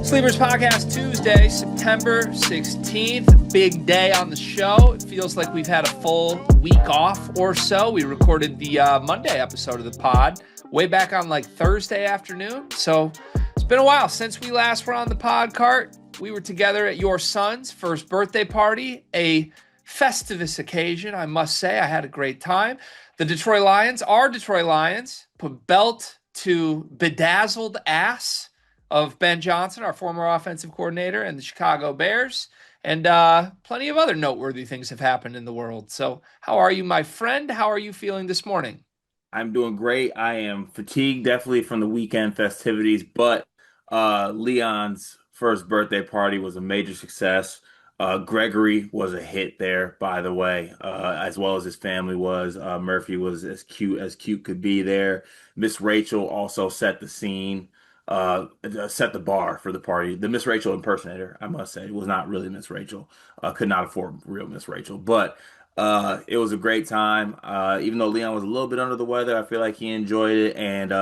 Sleepers Podcast Tuesday, September 16th. Big day on the show. It feels like we've had a full week off or so. We recorded the Monday episode of the pod way back on like Thursday afternoon. So it's been a while since we last were on the pod cart. We were together at your son's first birthday party, a festivus occasion, I must say. I had a great time. The Detroit Lions, our Detroit Lions, put belt to bedazzled ass of Ben Johnson, our former offensive coordinator, and the Chicago Bears. And plenty of other noteworthy things have happened in the world. So how are you, my friend? How are you feeling this morning? I'm doing great. I am fatigued, definitely from the weekend festivities, but Leon's first birthday party was a major success. Gregory was a hit there, by the way, as well as his family was. Murphy was as cute could be there. Miss Rachel also set the scene, set the bar for the party. The Miss Rachel impersonator, I must say, was not really Miss Rachel. Could not afford real Miss Rachel, but it was a great time. Even though Leon was a little bit under the weather, I feel like he enjoyed it. And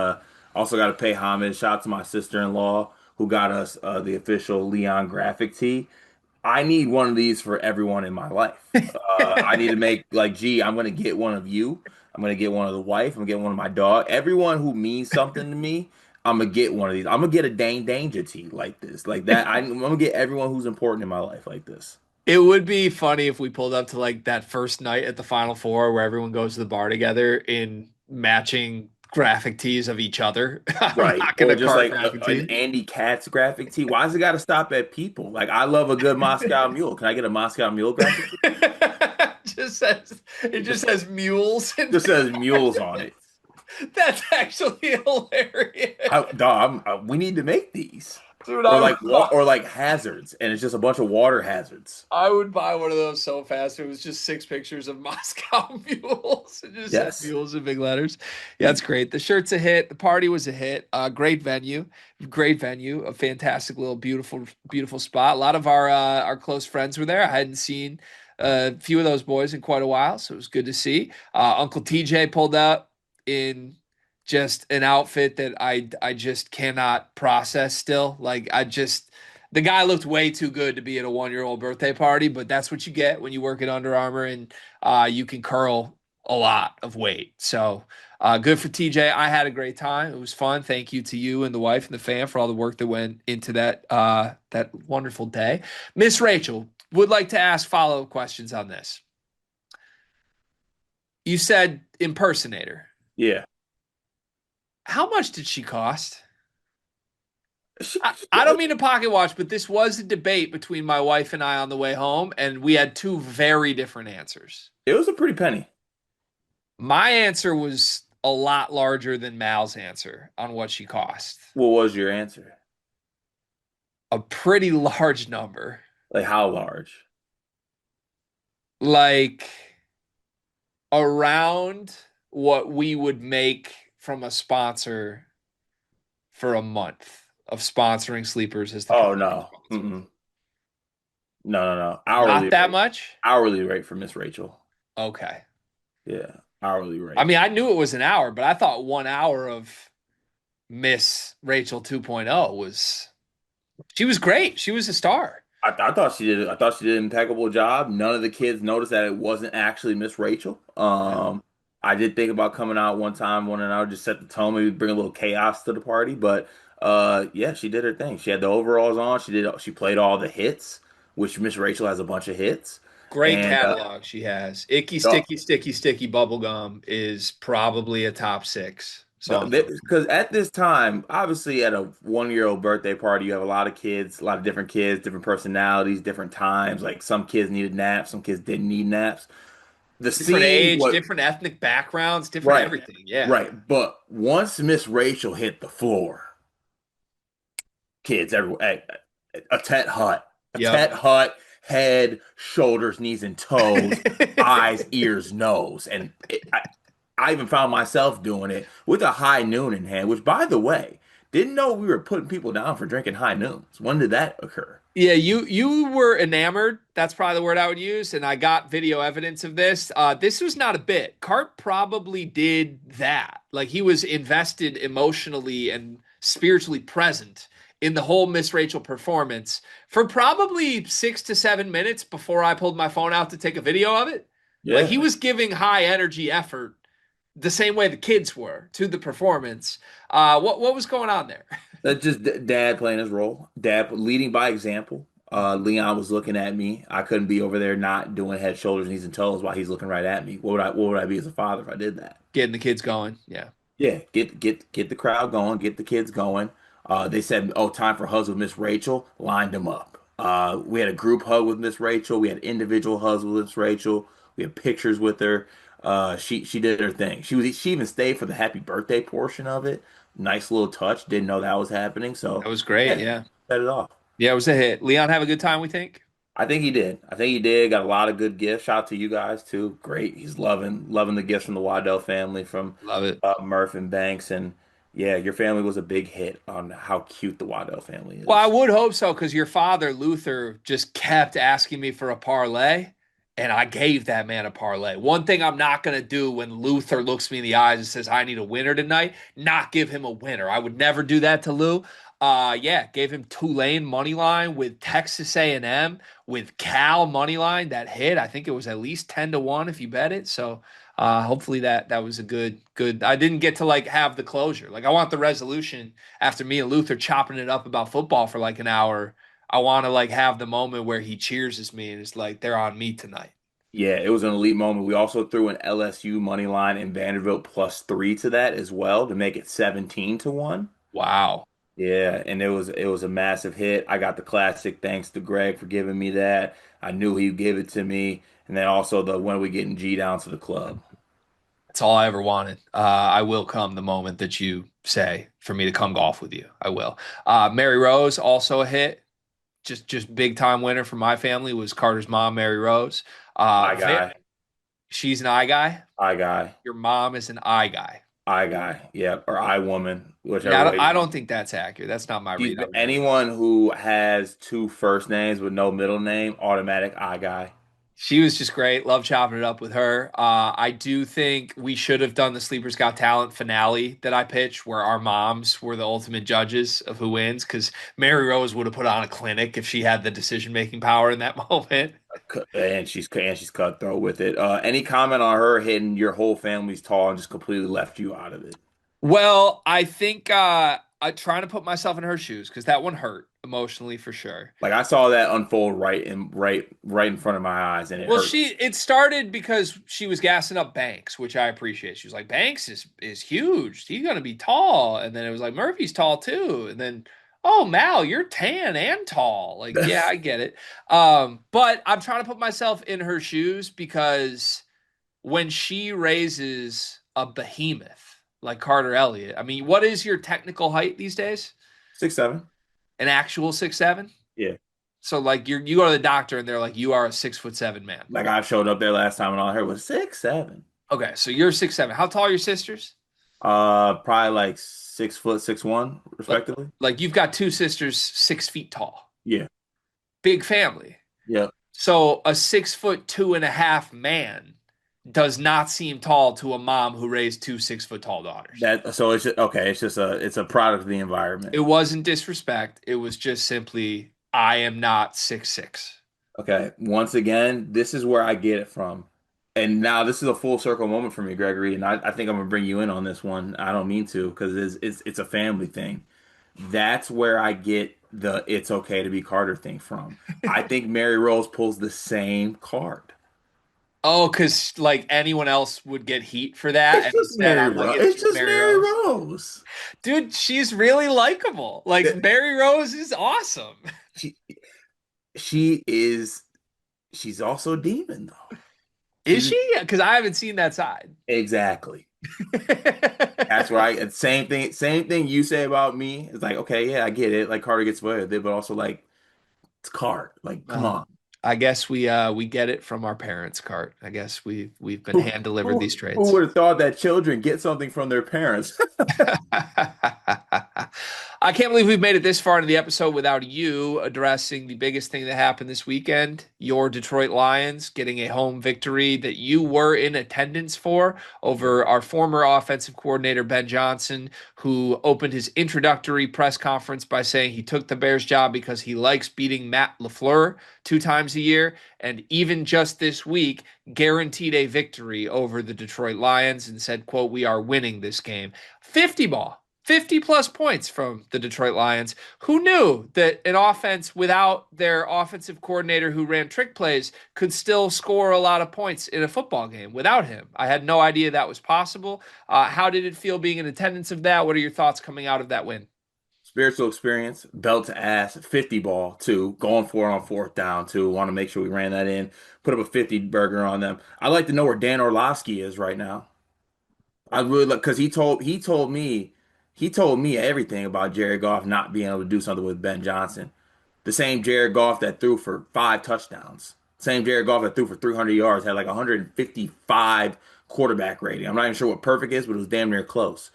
also got to pay homage. Shout out to my sister-in-law who got us the official Leon graphic tee. I need one of these for everyone in my life. I need to make like, gee, I'm gonna get one of you. I'm gonna get one of the wife. I'm gonna get one of my dog. Everyone who means something to me, I'm gonna get one of these. I'm gonna get a Dane Danger tee like this, like that. I'm gonna get everyone who's important in my life like this. It would be funny if we pulled up to like that first night at the Final Four where everyone goes to the bar together in matching graphic tees of each other. I'm Right. not Or gonna just cart like graphic an tees. Andy Katz graphic tee. Why does it got to stop at people? Like, I love a good Moscow Mule. Can I get a Moscow Mule graphic tee? It just says mules It and just says mules on it. that's actually hilarious. Dog, we need to make these. Dude, Or like or like hazards, and it's just a bunch of water hazards. I would buy one of those so fast. It was just six pictures of Moscow mules. It just said Yes. mules in big letters. Yeah, it's great. The shirt's a hit. The party was a hit. Great venue. A fantastic little beautiful spot. A lot of our close friends were there. I hadn't seen a few of those boys in quite a while, so it was good to see. Uncle TJ pulled up in just an outfit that I just cannot process still. Like the guy looked way too good to be at a 1-year-old birthday party, but that's what you get when you work at Under Armour and you can curl a lot of weight. So good for TJ. I had a great time. It was fun. Thank you to you and the wife and the fam for all the work that went into that wonderful day. Miss Rachel would like to ask follow-up questions on this. You said impersonator. Yeah. How much did she cost? She, I don't mean to pocket watch, but this was a debate between my wife and I on the way home, and we had two very different answers. it was a pretty penny. My answer was a lot larger than Mal's answer on what she cost. What was your answer? A pretty large number. Like how large? Like around what we would make from a sponsor for a month of sponsoring Sleepers as the Oh company no. sponsor. Mm-mm. No. Not that much? Hourly rate for Miss Rachel. Okay. Yeah. Hourly I rate. mean, I knew it was an hour, but I thought 1 hour of Miss Rachel 2.0 she was great. She was a star. I thought she did. I thought she did an impeccable job. None of the kids noticed that it wasn't actually Miss Rachel. Yeah. I did think about coming out one time, one and I would just set the tone, maybe bring a little chaos to the party. But yeah, she did her thing. She had the overalls on. She played all the hits, which Miss Rachel has a bunch of hits. Great And catalog she has. Icky, uh, Sticky, Sticky, Sticky Bubblegum is probably a top six song for me. because at this time, obviously at a 1-year-old birthday party, you have a lot of kids, a lot of different kids, different personalities, different times. Like some kids needed naps, some kids didn't need naps. The Different scene, age, what different ethnic backgrounds, different right, everything. Yeah. right. But once Miss Rachel hit the floor, kids everywhere, a tet hut, a Yep. tet hut, head, shoulders, knees, and toes, eyes, ears, nose, I even found myself doing it with a high noon in hand. Which, by the way, Didn't know we were putting people down for drinking high noons. When did that occur? Yeah, you were enamored. That's probably the word I would use, and I got video evidence of this. This was not a bit. Cart probably did that. Like he was invested emotionally and spiritually present in the whole Miss Rachel performance for probably 6 to 7 minutes before I pulled my phone out to take a video of it. Like he Yeah. was giving high energy effort the same way the kids were to the performance. What was going on there? That's just dad playing his role. Dad leading by example. Leon was looking at me. I couldn't be over there not doing head, shoulders, knees, and toes while he's looking right at me. What would I be as a father if I did that? Getting the kids going. Yeah. Yeah, get the crowd going, get the kids going. They said, "Oh, time for hugs with Miss Rachel." Lined them up. We had a group hug with Miss Rachel. We had individual hugs with Miss Rachel. We had pictures with her. She did her thing. She even stayed for the happy birthday portion of it. Nice little touch. Didn't know that was happening. That So was great. yeah, Yeah. set it off. Yeah, it was a hit. Leon have a good time, we think. I think he did. I think he did. Got a lot of good gifts. Shout out to you guys too. Great. He's loving the gifts from the Waddell family, from Love it. Murph and Banks, and yeah, your family was a big hit on how cute the Waddell family Well, I is. would hope so because your father, Luther, just kept asking me for a parlay, and I gave that man a parlay. One thing I'm not going to do when Luther looks me in the eyes and says, I need a winner tonight, not give him a winner. I would never do that to Lou. Yeah, gave him Tulane money line with Texas A&M, with Cal money line that hit. I think it was at least 10-1 if you bet it. So hopefully that was a good. I didn't get to like have the closure. Like I want the resolution after me and Luther chopping it up about football for like an hour. I want to like have the moment where he cheers me and it's like they're on me tonight. Yeah, it was an elite moment. We also threw an LSU money line and Vanderbilt +3 to that as well to make it 17-1. Wow. Yeah, and it was a massive hit. I got the classic thanks to Greg for giving me that. I knew he'd give it to me. And then also the when we getting G down to the club. That's all I ever wanted. I will come the moment that you say for me to come golf with you. I will. Mary Rose also a hit. Just big time winner for my family was Carter's mom, Mary Rose. I guy, She's an eye guy. I guy, Your mom is an eye guy. I guy. Yeah, or I woman, Yeah, whichever way you I want. don't think that's accurate. That's not my read on Mary Rose. Anyone who has two first names with no middle name, automatic I guy. She was just great. Love chopping it up with her. I do think we should have done the Sleepers Got Talent finale that I pitched, where our moms were the ultimate judges of who wins. Because Mary Rose would have put on a clinic if she had the decision making power in that moment. And she's cutthroat with it. Any comment on her hitting your whole family's tall and just completely left you out of it? Well, I think I'm trying to put myself in her shoes because that one hurt emotionally for sure. Like I saw that unfold right in front of my eyes, and it Well, hurt. it started because she was gassing up Banks, which I appreciate. She was like, Banks is huge. He's gonna be tall. And then it was like Murphy's tall too. And then, oh Mal, you're tan and tall. Like, yeah, I get it. But I'm trying to put myself in her shoes because when she raises a behemoth like Carter Elliott, I mean, what is your technical height these days? 6'7". An actual 6'7"? Yeah. So like you go to the doctor and they're like, you are a 6'7" man. Like I showed up there last time and all I heard was 6'7". Okay, so you're 6'7". How tall are your sisters? Probably like 6 foot 6'1", Like, respectively. like you've got two sisters 6 feet tall. Yeah. Big family. Yeah. So a 6 foot 2.5 man does not seem tall to a mom who raised two 6 foot tall daughters. That so it's just, okay. It's a product of the environment. It wasn't disrespect. It was just simply I am not 6'6". Okay. Once again, this is where I get it from. And now this is a full circle moment for me, Gregory. And I think I'm gonna bring you in on this one. I don't mean to because it's a family thing. That's where I get the "it's okay to be Carter" thing from. I think Mary Rose pulls the same card. Oh, because like anyone else would get heat for that, It's and just instead Mary I'm like, Rose. it's It's just just Mary Mary Rose. Rose. Dude, she's really likable. Like Mary Rose is awesome. She she is she's also a demon though. Is She's she? Because I haven't seen that side. exactly. That's right. And same thing you say about me. It's like, okay, yeah, I get it. Like Carter gets away with it, but also like it's Card. Like, come Well, on. I guess we get it from our parents, Cart. I guess we've been Who hand delivered these who traits. would have thought that children get something from their parents? I can't believe we've made it this far into the episode without you addressing the biggest thing that happened this weekend. Your Detroit Lions getting a home victory that you were in attendance for over our former offensive coordinator, Ben Johnson, who opened his introductory press conference by saying he took the Bears job because he likes beating Matt LaFleur 2 times a year. And even just this week, guaranteed a victory over the Detroit Lions and said, quote, "We are winning this game." 50 ball. 50 plus points from the Detroit Lions. Who knew that an offense without their offensive coordinator who ran trick plays could still score a lot of points in a football game without him? I had no idea that was possible. How did it feel being in attendance of that? What are your thoughts coming out of that win? Spiritual experience, belt to ass, 50 ball too, going for it on fourth down too. Want to make sure we ran that in, put up a 50 burger on them. I'd like to know where Dan Orlovsky is right now. I really like because he told me everything about Jared Goff not being able to do something with Ben Johnson. The same Jared Goff that threw for 5 touchdowns. Same Jared Goff that threw for 300 yards, had like 155 quarterback rating. I'm not even sure what perfect is, but it was damn near close.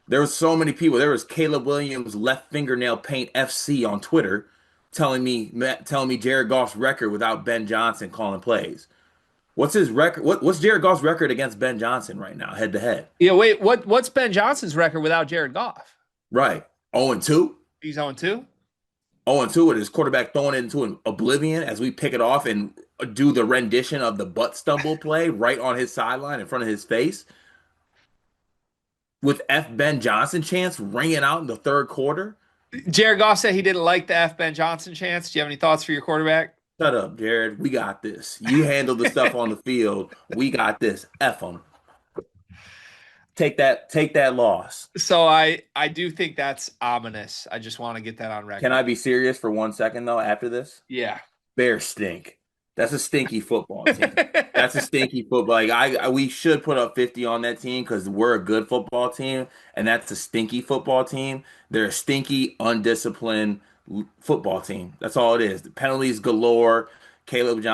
There was so many people. There was Caleb Williams left fingernail paint FC on Twitter telling me Jared Goff's record without Ben Johnson calling plays. What's his record? What's Jared Goff's record against Ben Johnson right now, head to head? Yeah, wait, what's Ben Johnson's record without Jared Goff? Right. 0-2. He's on 2. 0-2 with his quarterback throwing it into an oblivion as we pick it off and do the rendition of the butt stumble play right on his sideline in front of his face with F. Ben Johnson chants ringing out in the third quarter. Jared Goff said he didn't like the F. Ben Johnson chance. Do you have any thoughts for your quarterback? Shut up, Jared. We got this. You handle the stuff on the field. We got this. F them. Take that loss. So I do think that's ominous. I just want to get that on Can record. I be serious for 1 second though after this? Yeah. Bears stink. That's a stinky football team. That's a stinky football. Like we should put up 50 on that team because we're a good football team, and that's a stinky football team. They're a stinky, undisciplined football team. That's all it is. The penalties galore. Caleb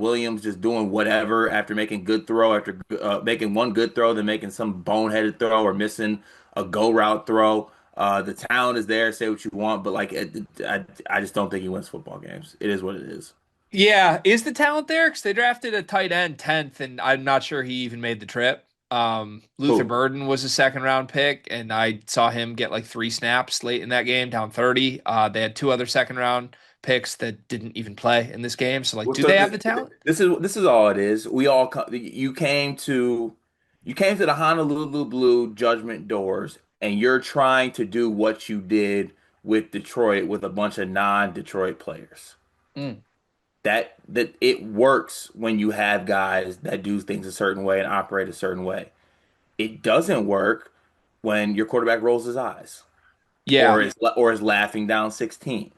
Williams just doing whatever after making good throw after making one good throw, then making some boneheaded throw or missing a go route throw. The talent is there. Say what you want, but I just don't think he wins football games. It is what it is. Yeah. Is the talent there? Because they drafted a tight end 10th, and I'm not sure he even made the trip. Luther Cool. Burden was a second round pick, and I saw him get like 3 snaps late in that game, down 30. They had 2 other second round picks that didn't even play in this game. So, like, Well, do so they have the talent? this is all it is. You came to the Honolulu Blue Judgment Doors, and you're trying to do what you did with Detroit with a bunch of non-Detroit players. Mm. That it works when you have guys that do things a certain way and operate a certain way. It doesn't work when your quarterback rolls his eyes Yeah. or is laughing down 16.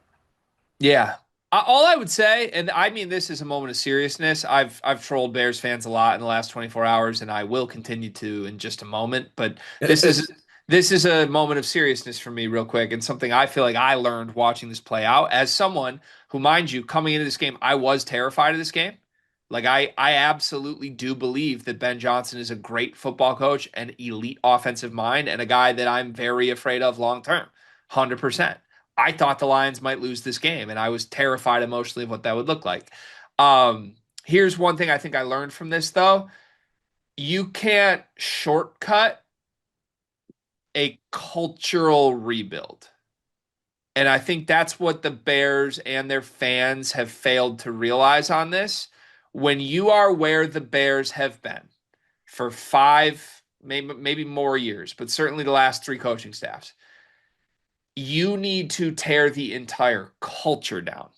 Yeah. All I would say, and I mean this is a moment of seriousness. I've trolled Bears fans a lot in the last 24 hours, and I will continue to in just a moment. But this is this is a moment of seriousness for me, real quick, and something I feel like I learned watching this play out. As someone who, mind you, coming into this game, I was terrified of this game. Like I absolutely do believe that Ben Johnson is a great football coach, an elite offensive mind, and a guy that I'm very afraid of long term. 100%. I thought the Lions might lose this game, and I was terrified emotionally of what that would look like. Here's one thing I think I learned from this, though. You can't shortcut a cultural rebuild. And I think that's what the Bears and their fans have failed to realize on this. When you are where the Bears have been for 5, maybe more years, but certainly the last 3 coaching staffs, you need to tear the entire culture down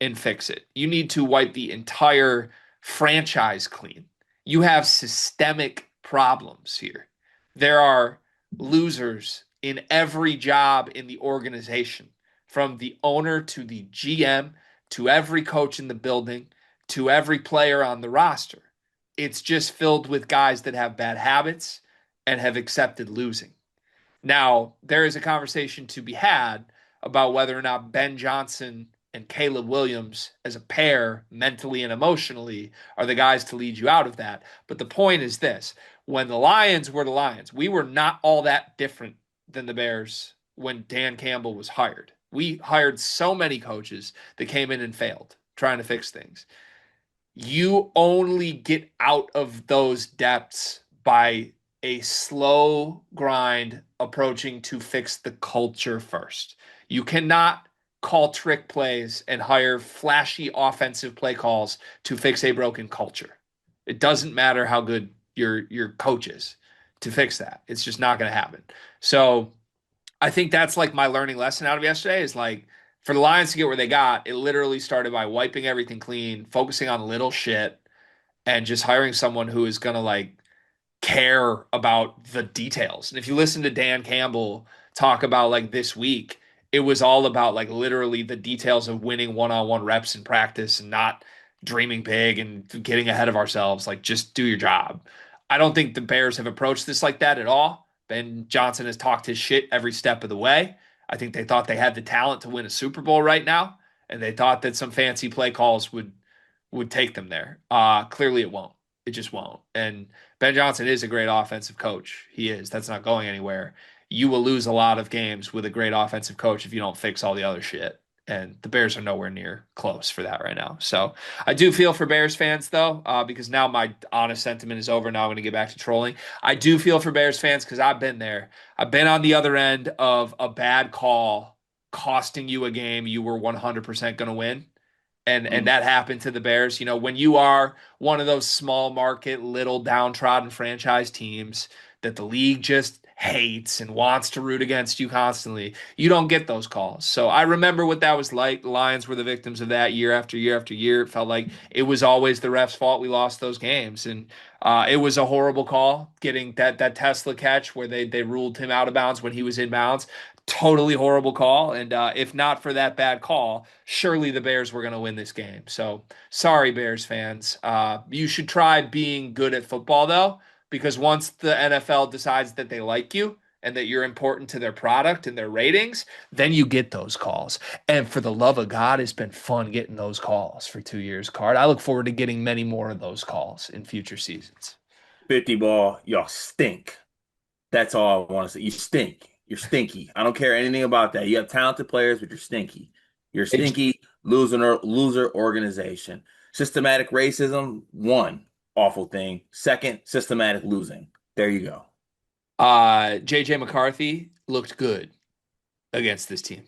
and fix it. You need to wipe the entire franchise clean. You have systemic problems here. There are losers in every job in the organization, from the owner to the GM to every coach in the building to every player on the roster. It's just filled with guys that have bad habits and have accepted losing. Now, there is a conversation to be had about whether or not Ben Johnson and Caleb Williams as a pair, mentally and emotionally, are the guys to lead you out of that. But the point is this: when the Lions were the Lions, we were not all that different than the Bears when Dan Campbell was hired. We hired so many coaches that came in and failed trying to fix things. You only get out of those depths by a slow grind approaching to fix the culture first. You cannot call trick plays and hire flashy offensive play calls to fix a broken culture. It doesn't matter how good your coach is to fix that. It's just not going to happen. So I think that's like my learning lesson out of yesterday is like for the Lions to get where they got, it literally started by wiping everything clean, focusing on little shit, and just hiring someone who is gonna like care about the details. And if you listen to Dan Campbell talk about like this week, it was all about like literally the details of winning one-on-one reps in practice and not dreaming big and getting ahead of ourselves. Like just do your job. I don't think the Bears have approached this like that at all. Ben Johnson has talked his shit every step of the way. I think they thought they had the talent to win a Super Bowl right now, and they thought that some fancy play calls would take them there. Clearly it won't. It just won't. And Ben Johnson is a great offensive coach. He is. That's not going anywhere. You will lose a lot of games with a great offensive coach if you don't fix all the other shit. And the Bears are nowhere near close for that right now. So I do feel for Bears fans, though, because now my honest sentiment is over. Now I'm going to get back to trolling. I do feel for Bears fans because I've been there. I've been on the other end of a bad call costing you a game you were 100% going to win, and Mm. that happened to the Bears. You know, when you are one of those small market, little downtrodden franchise teams that the league just hates and wants to root against you constantly, you don't get those calls. So I remember what that was like. The Lions were the victims of that year after year after year. It felt like it was always the ref's fault we lost those games, and it was a horrible call getting that Tesla catch where they ruled him out of bounds when he was in bounds. Totally horrible call. And if not for that bad call, surely the Bears were going to win this game. So sorry, Bears fans. You should try being good at football, though, because once the NFL decides that they like you and that you're important to their product and their ratings, then you get those calls. And for the love of God, it's been fun getting those calls for 2 years, Card. I look forward to getting many more of those calls in future seasons. 50 ball, y'all stink. That's all I want to say. You stink. You're stinky. I don't care anything about that. You have talented players, but you're stinky. You're It, stinky, loser organization. Systematic racism, one awful thing. Second, systematic losing. There you go. JJ McCarthy looked good against this team.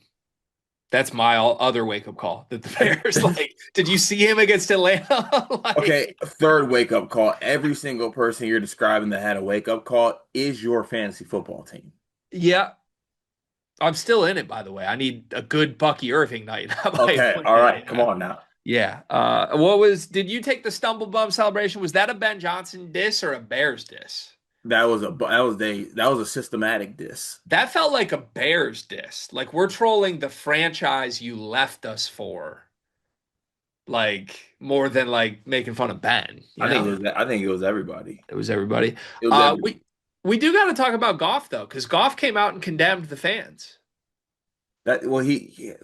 That's my other wake up call that the Bears like. Did you see him against Atlanta? Okay, Like, third wake up call. Every single person you're describing that had a wake up call is your fantasy football team. yeah, I'm still in it. By the way, I need a good Bucky Irving night. How about I Okay, put all that? right, come Yeah. on now. Yeah. What was? Did you take the stumble bum celebration? Was that a Ben Johnson diss or a Bears diss? That was a systematic diss. That felt like a Bears diss. Like we're trolling the franchise you left us for, like more than like making fun of Ben. You know? I think it was everybody. It was everybody. It was everybody. We do got to talk about Goff though, because Goff came out and condemned the fans. That well he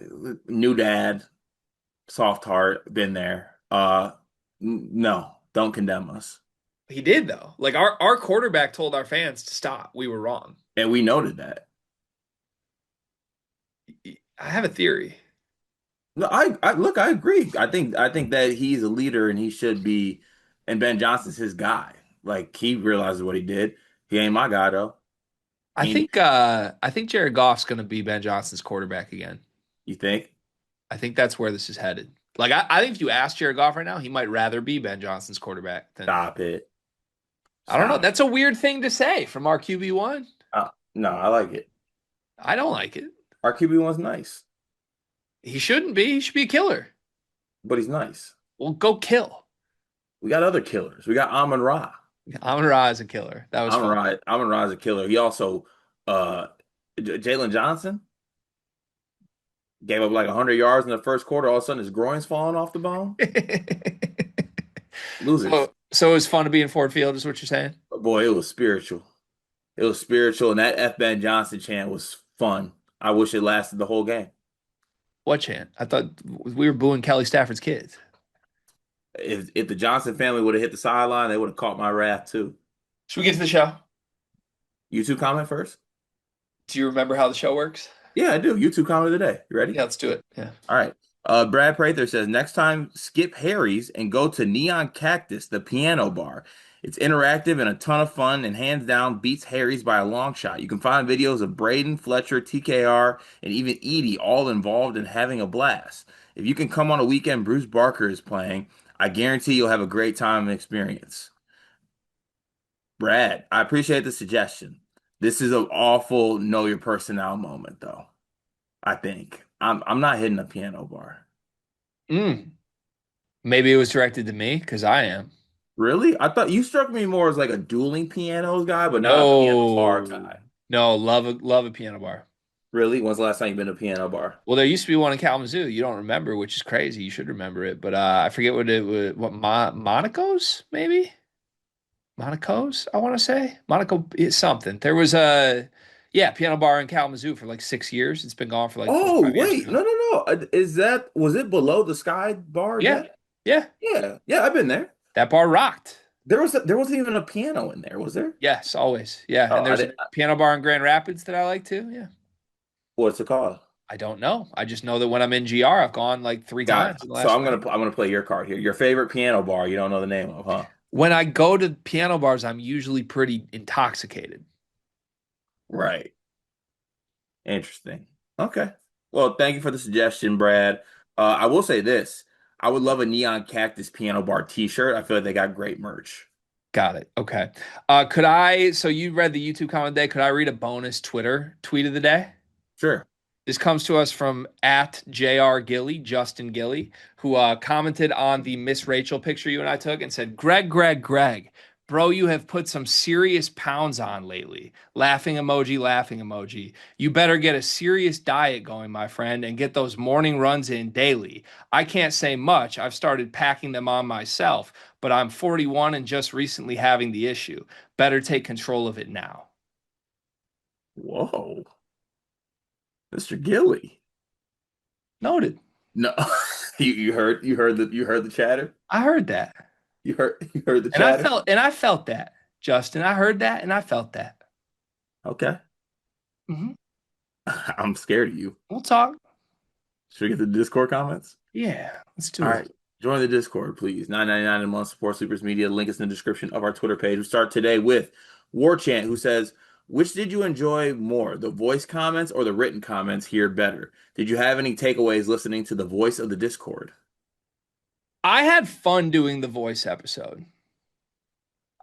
new dad, soft heart, been there. No, don't condemn us. He did though. Like our quarterback told our fans to stop. We were wrong. And we noted that. I have a theory. No, I look, I agree. I think that he's a leader and he should be, and Ben Johnson's his guy. Like he realizes what he did. He ain't my guy though. He ain't, I think Jared Goff's going to be Ben Johnson's quarterback again. you think? I think that's where this is headed. Like I think if you ask Jared Goff right now, he might rather be Ben Johnson's quarterback than Stop it. I don't know. Stop. That's a weird thing to say from our QB1. No, I like it. I don't like it. Our QB1's nice, He shouldn't be. He should be a killer. but he's nice. Well, go kill. We got other killers. We got Amon Ra. Amon Ra is a killer. That was fun. Amon Ra is a killer. He also uh Jalen Johnson gave up like 100 yards in the first quarter. All of a sudden his groin's falling off the bone. Losers. So it was fun to be in Ford Field, is what you're saying? Boy, it was spiritual. It was spiritual, and that F. Ben Johnson chant was fun. I wish it lasted the whole game. What chant? I thought we were booing Kelly Stafford's kids. If the Johnson family would have hit the sideline, they would have caught my wrath too. Should we get to the show? You two comment first. Do you remember how the show works? Yeah, I do. YouTube comment of the day. You ready? Yeah, let's do it. Yeah. All right. Brad Prather says next time skip Harry's and go to Neon Cactus, the piano bar. It's interactive and a ton of fun, and hands down beats Harry's by a long shot. You can find videos of Braden, Fletcher, TKR, and even Edie all involved and having a blast. If you can come on a weekend Bruce Barker is playing, I guarantee you'll have a great time and experience. Brad, I appreciate the suggestion. This is an awful know your personnel moment, though. I think I'm not hitting a piano bar. Mm. Maybe it was directed to me because I am. Really? I thought you struck me more as like a dueling pianos guy, but not a piano bar No, guy. no, love a piano bar. Really? When's the last time you've been to a piano bar? Well, there used to be one in Kalamazoo. You don't remember, which is crazy. You should remember it, but I forget what it was. What Monaco's maybe? Monaco's, I want to say. Monaco is something. There was a yeah, piano bar in Kalamazoo for like 6 years. It's been gone for like four or Oh, five years wait. now. No, no, no. Was it below the Sky Bar Yeah, deck? yeah. Yeah. Yeah, I've been there. That bar rocked. There wasn't even a piano in there, was there? Yes, always. Yeah, Oh, and I there's a didn't. piano bar in Grand Rapids that I like too. Yeah. What's it called? I don't know. I just know that when I'm in GR, I've gone like three Got it. times in the So last 4 years. I'm gonna play your card here. Your favorite piano bar you don't know the name of, huh? When I go to piano bars, I'm usually pretty intoxicated. Right. Interesting. Okay. Well, thank you for the suggestion, Brad. I will say this. I would love a Neon Cactus Piano Bar t-shirt. I feel like they got great merch. Got it. Okay. So you read the YouTube comment today. Could I read a bonus Twitter tweet of the day? Sure. This comes to us from at JR Gilly, Justin Gilly, who commented on the Miss Rachel picture you and I took and said, Greg, bro, you have put some serious pounds on lately. Laughing emoji, laughing emoji. You better get a serious diet going, my friend, and get those morning runs in daily. I can't say much. I've started packing them on myself, but I'm 41 and just recently having the issue. Better take control of it now. Whoa. Mr. Gilly. Noted. No. You heard the chatter? I heard that. You heard the And I chatter? felt and I felt that, Justin. I heard that and I felt that. Okay. Hmm. I'm scared of you. We'll talk. Should we get the Discord comments? Yeah, let's All do it. right. Join the Discord, please. 9.99 a month. Support Sleepers Media. Link is in the description of our Twitter page. We start today with War Chant, who says, which did you enjoy more, the voice comments or the written comments here better? Did you have any takeaways listening to the voice of the Discord? I had fun doing the voice episode.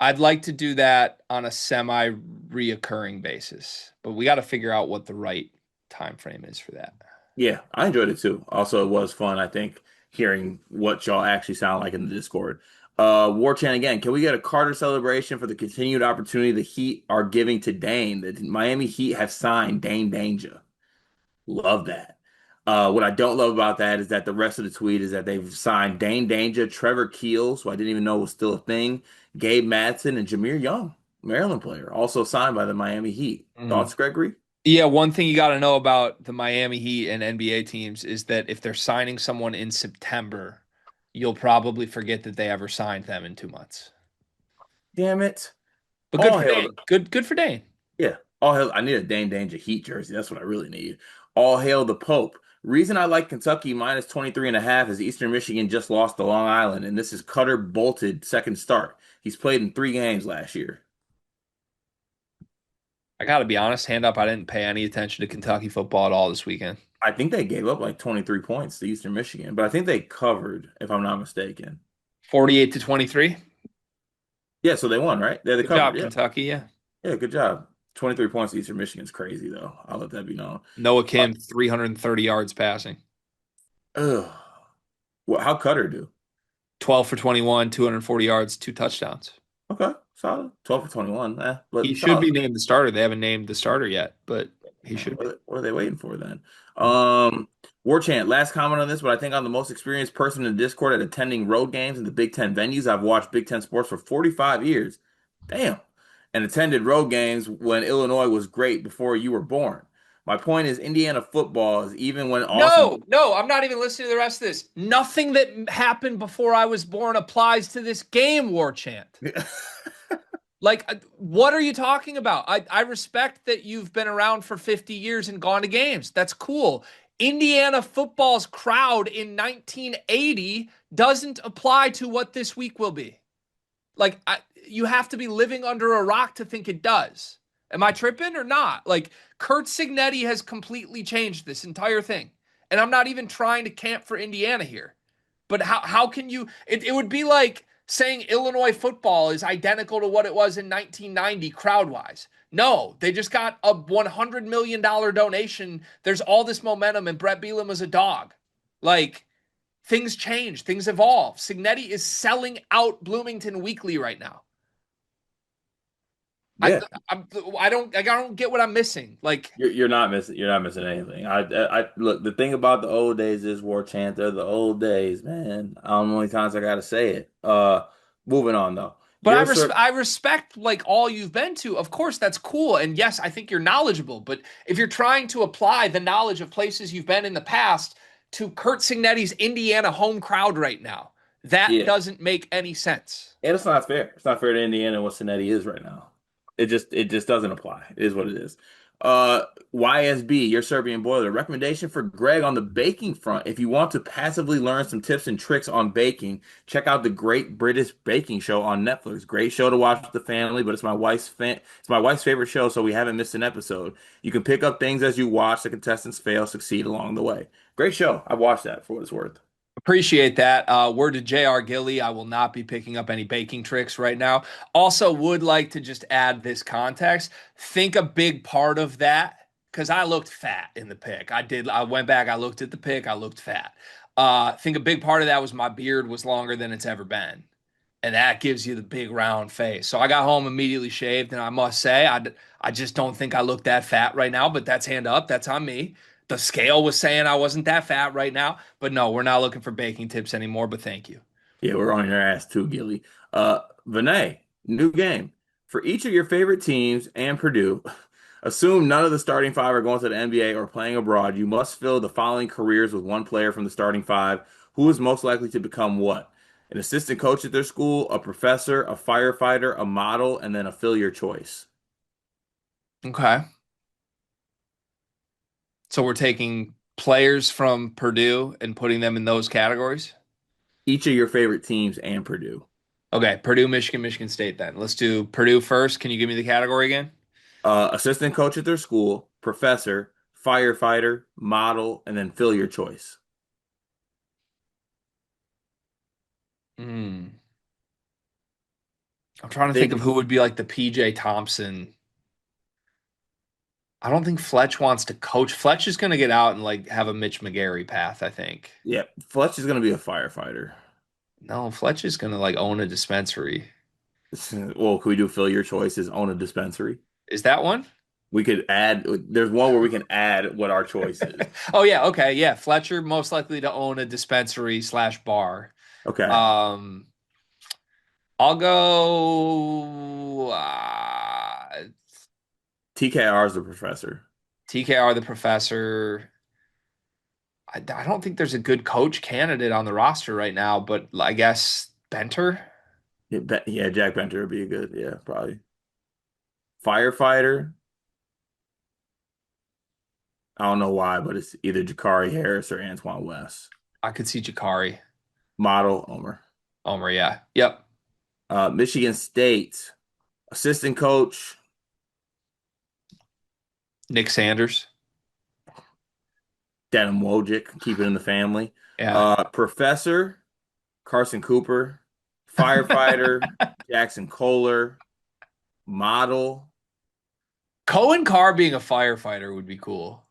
I'd like to do that on a semi reoccurring basis, but we got to figure out what the right time frame is for that. Yeah, I enjoyed it too. Also, it was fun, I think, hearing what y'all actually sound like in the Discord. War Chant again, can we get a Carter celebration for the continued opportunity the Heat are giving to Dane? The Miami Heat have signed Dane Danger. Love that. What I don't love about that is that the rest of the tweet is that they've signed Dane Danger, Trevor Keels, who I didn't even know was still a thing, Gabe Madsen, and Jameer Young, Maryland player, also signed by the Miami Heat. Mm. Thoughts, Gregory? Yeah, one thing you got to know about the Miami Heat and NBA teams is that if they're signing someone in September, you'll probably forget that they ever signed them in 2 months. Damn it. But good All for hail Dane. the Good for Dane. Yeah. All hail. I need a Dane Danger Heat jersey. That's what I really need. All hail the Pope. Reason I like Kentucky minus 23.5 is Eastern Michigan just lost to Long Island, and this is Cutter bolted second start. He's played in 3 games last year. I got to be honest, hand up, I didn't pay any attention to Kentucky football at all this weekend. I think they gave up like 23 points to Eastern Michigan, but I think they covered, if I'm not mistaken. 48 to 23. Yeah, so they won, right? They Good covered. job, Yeah. Kentucky. Yeah. Yeah, good job. 23 points to Eastern Michigan's crazy, though. I'll let that be known. Noah Uh, Kim, 330 yards passing. Ugh. Well, how Cutter do? 12 for 21, 240 yards, 2 touchdowns. Okay, solid. 12 for 21. He But should be solid. named the starter. They haven't named the starter yet, but he should be. What are they waiting for then? War Chant, last comment on this, but I think I'm the most experienced person in Discord at attending road games in the Big Ten venues. I've watched Big Ten sports for 45 years. Damn. And attended road games when Illinois was great before you were born. My point is, Indiana football is even when Austin. No, I'm not even listening to the rest of this. Nothing that happened before I was born applies to this game, War Chant. Like, what are you talking about? I respect that you've been around for 50 years and gone to games. That's cool. Indiana football's crowd in 1980 doesn't apply to what this week will be. Like, you have to be living under a rock to think it does. Am I tripping or not? Like, Kurt Signetti has completely changed this entire thing. And I'm not even trying to camp for Indiana here. But how can you it would be like saying Illinois football is identical to what it was in 1990 crowd wise. No, they just got a $100 million donation. There's all this momentum, and Brett Bielema was a dog. Like, things change, things evolve. Signetti is selling out Bloomington weekly right now. I Yeah, I, I don't get what I'm missing. Like, you're not missing anything. I look, the thing about the old days is War Chant. They're the old days, man. How many times I gotta say it. Moving on though. but Your sir, I respect like all you've been to. Of course, that's cool. And yes, I think you're knowledgeable. But if you're trying to apply the knowledge of places you've been in the past to Kurt Signetti's Indiana home crowd right now, that yeah. doesn't make any sense. And it's not fair. It's not fair to Indiana what Cincinnati is right now. It just doesn't apply. It is what it is. YSB, your Serbian boiler. Recommendation for Greg on the baking front. If you want to passively learn some tips and tricks on baking, check out the Great British Baking Show on Netflix. Great show to watch with the family, but it's my wife's favorite show, so we haven't missed an episode. You can pick up things as you watch. The contestants fail, succeed along the way. Great show. I've watched that for what it's worth. Appreciate that. Word to J.R. Gilly. I will not be picking up any baking tricks right now. Also, would like to just add this context. Think a big part of that, because I looked fat in the pic. I did. I went back. I looked at the pic. I looked fat. Think a big part of that was my beard was longer than it's ever been, and that gives you the big round face. So I got home immediately shaved, and I must say, I just don't think I look that fat right now. But that's hand up. That's on me. The scale was saying I wasn't that fat right now, but no, we're not looking for baking tips anymore. But thank you. Yeah, we're on your ass too, Gilly. Vinay, new game. For each of your favorite teams and Purdue, assume none of the starting five are going to the NBA or playing abroad. You must fill the following careers with one player from the starting five. Who is most likely to become what? An assistant coach at their school, a professor, a firefighter, a model, and then a fill your choice. Okay, so we're taking players from Purdue and putting them in those categories. Each of your favorite teams and Purdue. Okay, Purdue, Michigan, Michigan State. Then let's do Purdue first. Can you give me the category again? Assistant coach at their school, professor, firefighter, model, and then fill your choice. Hmm. I'm trying to think of Think, who would be like the PJ Thompson. I don't think Fletch wants to coach. Fletch is going to get out and like have a Mitch McGary path, I think. yeah, Fletch is going to be a firefighter. No, Fletch is going to like own a dispensary. Well, could we do fill your choices own a dispensary? Is that one? We could add, there's one where we can add what our choice is. Oh yeah, okay, yeah. Fletcher most likely to own a dispensary slash bar. Okay. Um, I'll go TKR is the professor. TKR the professor. I don't think there's a good coach candidate on the roster right now, but I guess Benter. Yeah, yeah, Jack Benter would be a good, yeah, probably. Firefighter. I don't know why, but it's either Jakari Harris or Antoine West. I could see Jakari. Model, Omer. Omer, yeah. Yep. Michigan State. Assistant coach, Nick Sanders. Denham Wojcik, keep it in the family. Yeah. Professor, Carson Cooper. Firefighter, Jackson Kohler. Model, Cohen Carr being a firefighter would be cool.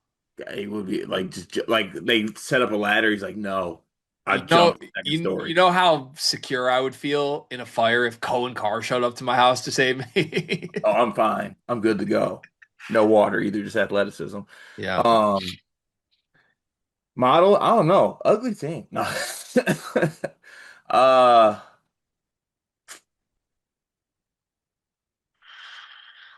he would be like just like they set up a ladder. He's like, no, You I'd know, jump the second you story. know how secure I would feel in a fire if Cohen Carr showed up to my house to save me. Oh, I'm fine. I'm good to go. No water either, just athleticism. Yeah. Um, Model, I don't know. Ugly thing. No. uh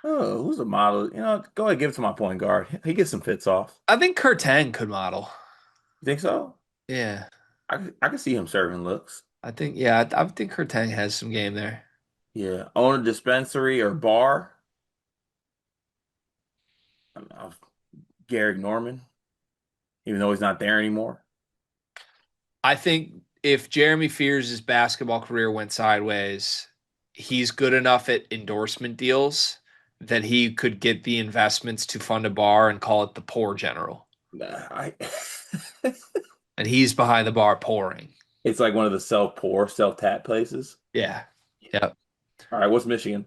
oh, who's a model? Go ahead, give it to my point guard. He gets some fits off. I think Kurtang could model. You think so? Yeah. I can see him serving looks. I think, yeah, I think Kurtang has some game there. Yeah. Own a dispensary or bar. I don't know, Garrick Norman, even though he's not there anymore. I think if Jeremy Fears' basketball career went sideways, he's good enough at endorsement deals that he could get the investments to fund a bar and call it the Pour General. Nah, I And he's behind the bar pouring. it's like one of the self-pour, self-tap places. Yeah. Yep. All right, what's Michigan?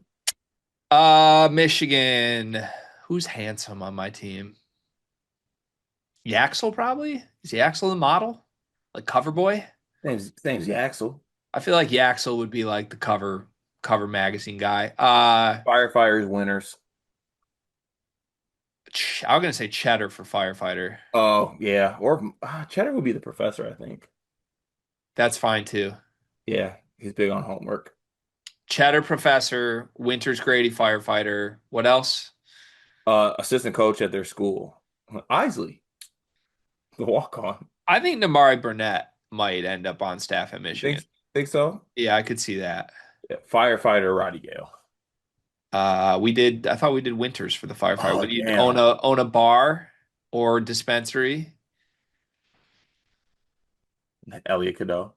Michigan. Who's handsome on my team? Yaxel probably? Is Yaxel the model? Like cover boy? Name's Yaxel. I feel like Yaxel would be like the cover magazine guy. Firefighters winners. I was gonna say Cheddar for firefighter. Oh yeah, or Cheddar would be the professor, I think. That's fine too. Yeah, he's big on homework. Cheddar professor, Winters Grady firefighter. What else? Assistant coach at their school. Isley, the walk-on. I think Namari Burnett might end up on staff at You Michigan. think so? Yeah, I could see that. Yeah, firefighter Roddy Gale. We did. I thought we did Winters for the firefighter. Oh We need damn. own a bar or dispensary. Elliot Cadeau.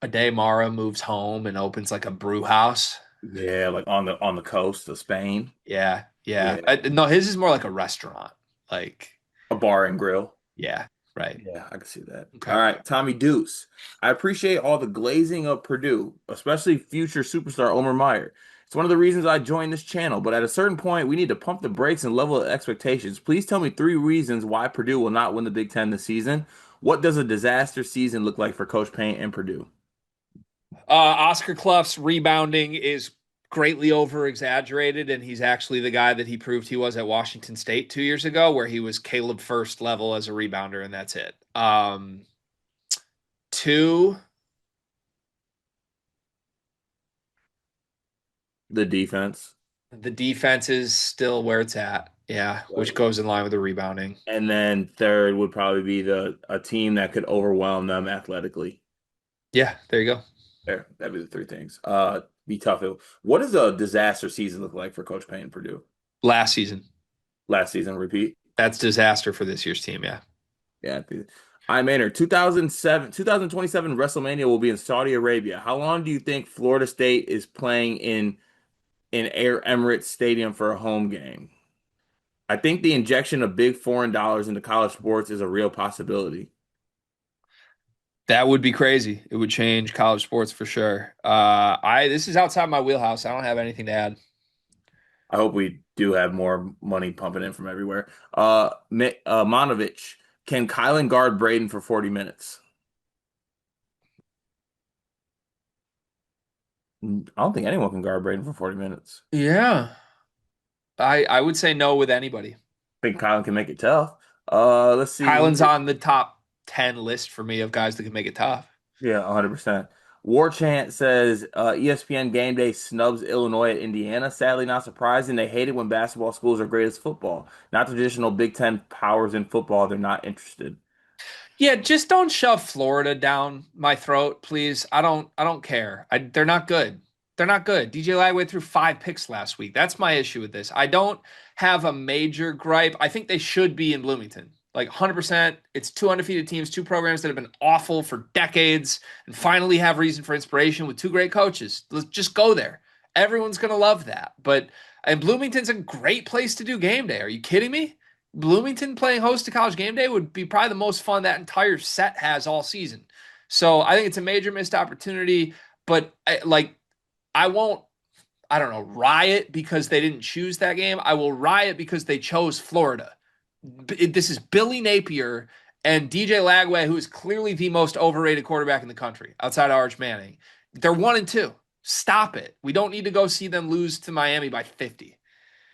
A day Mara moves home and opens like a brew house. Yeah, like on the coast of Spain. Yeah, yeah. Yeah, No, his is more like a restaurant. Like, a bar and grill. yeah, right. Yeah, I can see that. All Okay. right, Tommy Deuce. I appreciate all the glazing of Purdue, especially future superstar Omer Meyer. It's one of the reasons I joined this channel, but at a certain point, we need to pump the brakes and level expectations. Please tell me 3 reasons why Purdue will not win the Big Ten this season. What does a disaster season look like for Coach Payne and Purdue? Oscar Clough's rebounding is greatly over exaggerated, and he's actually the guy that he proved he was at Washington State 2 years ago, where he was Caleb first level as a rebounder, and that's it. Two, The defense. the defense is still where it's at. Yeah, which Right. goes in line with the rebounding. And then third would probably be the a team that could overwhelm them athletically. Yeah, there you go. There, that'd be the 3 things. Be tough. What does a disaster season look like for Coach Payne and Purdue? Last season. Last season, repeat. That's disaster for this year's team. Yeah. Yeah. I'm in 2027 WrestleMania will be in Saudi Arabia. How long do you think Florida State is playing in Air Emirates Stadium for a home game? I think the injection of big foreign dollars into college sports is a real possibility. That would be crazy. It would change college sports for sure. I This is outside my wheelhouse. I don't have anything to add. I hope we do have more money pumping in from everywhere. Monovich, can Kylan guard Braden for 40 minutes? I don't think anyone can guard Braden for 40 minutes. Yeah. I would say no with anybody. I think Kylan can make it tough. Let's see. Kylan's on the top 10 list for me of guys that can make it tough. Yeah, 100%. War Chant says ESPN Game Day snubs Illinois at Indiana. Sadly, not surprising. They hate it when basketball schools are great as football. Not traditional Big Ten powers in football. They're not interested. Yeah, just don't shove Florida down my throat, please. I don't care. They're not good. They're not good. DJ Lagway threw 5 picks last week. That's my issue with this. I don't have a major gripe. I think they should be in Bloomington. Like 100%. It's two undefeated teams, two programs that have been awful for decades and finally have reason for inspiration with two great coaches. Let's just go there. Everyone's going to love that. But and Bloomington's a great place to do game day. Are you kidding me? Bloomington playing host to College Game Day would be probably the most fun that entire set has all season. So I think it's a major missed opportunity. But I won't, I don't know, riot because they didn't choose that game. I will riot because they chose Florida. This is Billy Napier and DJ Lagway, who is clearly the most overrated quarterback in the country outside of Arch Manning. They're 1-2. Stop it. We don't need to go see them lose to Miami by 50.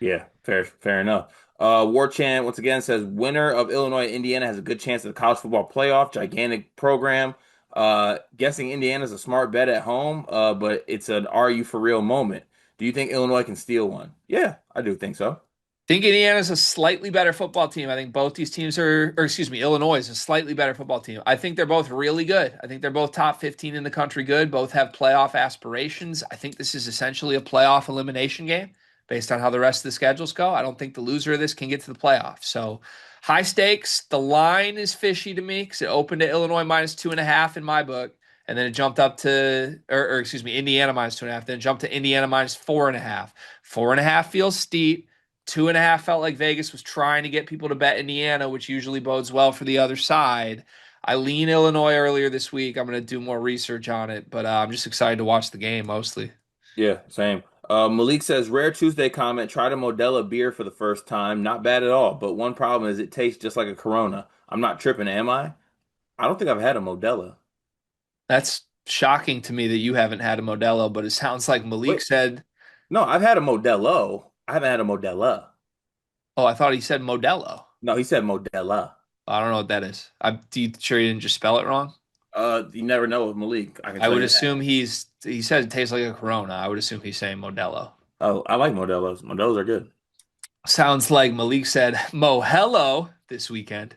Yeah, fair enough. War Chant once again says winner of Illinois Indiana has a good chance at the college football playoff. Gigantic program. Guessing Indiana's a smart bet at home, but it's an are you for real moment. Do you think Illinois can steal one? Yeah, I do think so. Think Indiana's a slightly better football team. I think both these teams are, or excuse me, Illinois is a slightly better football team. I think they're both really good. I think they're both top 15 in the country good. Both have playoff aspirations. I think this is essentially a playoff elimination game based on how the rest of the schedules go. I don't think the loser of this can get to the playoffs. So high stakes. The line is fishy to me because it opened to Illinois minus 2.5 in my book. And then it jumped up to, or excuse me, Indiana minus 2.5. Then it jumped to Indiana minus 4.5. 4.5 feels steep. 2.5 felt like Vegas was trying to get people to bet Indiana, which usually bodes well for the other side. I lean Illinois earlier this week. I'm going to do more research on it, but I'm just excited to watch the game mostly. Yeah, same. Malik says, rare Tuesday comment, tried a Modelo beer for the first time. Not bad at all, but one problem is it tastes just like a Corona. I'm not tripping, am I? I don't think I've had a Modelo. That's shocking to me that you haven't had a Modelo, but it sounds like Malik Wait, said, no, I've had a Modelo. I haven't had a Modella. oh, I thought he said Modelo. No, he said Modella. I don't know what that is. I'm sure you didn't just spell it wrong? You never know with Malik. I can I tell would you that. assume he said it tastes like a Corona. I would assume he's saying Modelo. Oh, I like Modelos. Modelos are good. Sounds like Malik said Mo hello this weekend.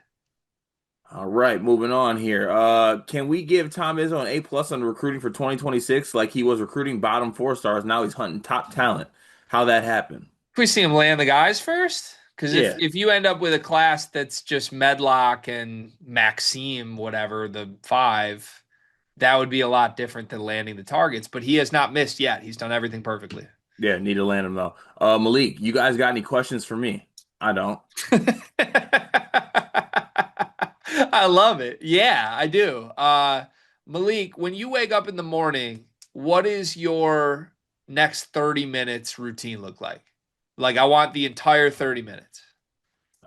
All right, moving on here. Can we give Tom Izzo an A plus on recruiting for 2026? Like he was recruiting bottom four stars, now he's hunting top talent. How that happened? Can we see him land the guys first? Because if Yeah, if you end up with a class that's just Medlock and Maxime, whatever, the five, that would be a lot different than landing the targets. But he has not missed yet. He's done everything perfectly. yeah, need to land him though. Malik, you guys got any questions for me? I don't. I love it. Yeah, I do. Malik, when you wake up in the morning, what is your next 30 minutes routine look like? Like, I want the entire 30 minutes.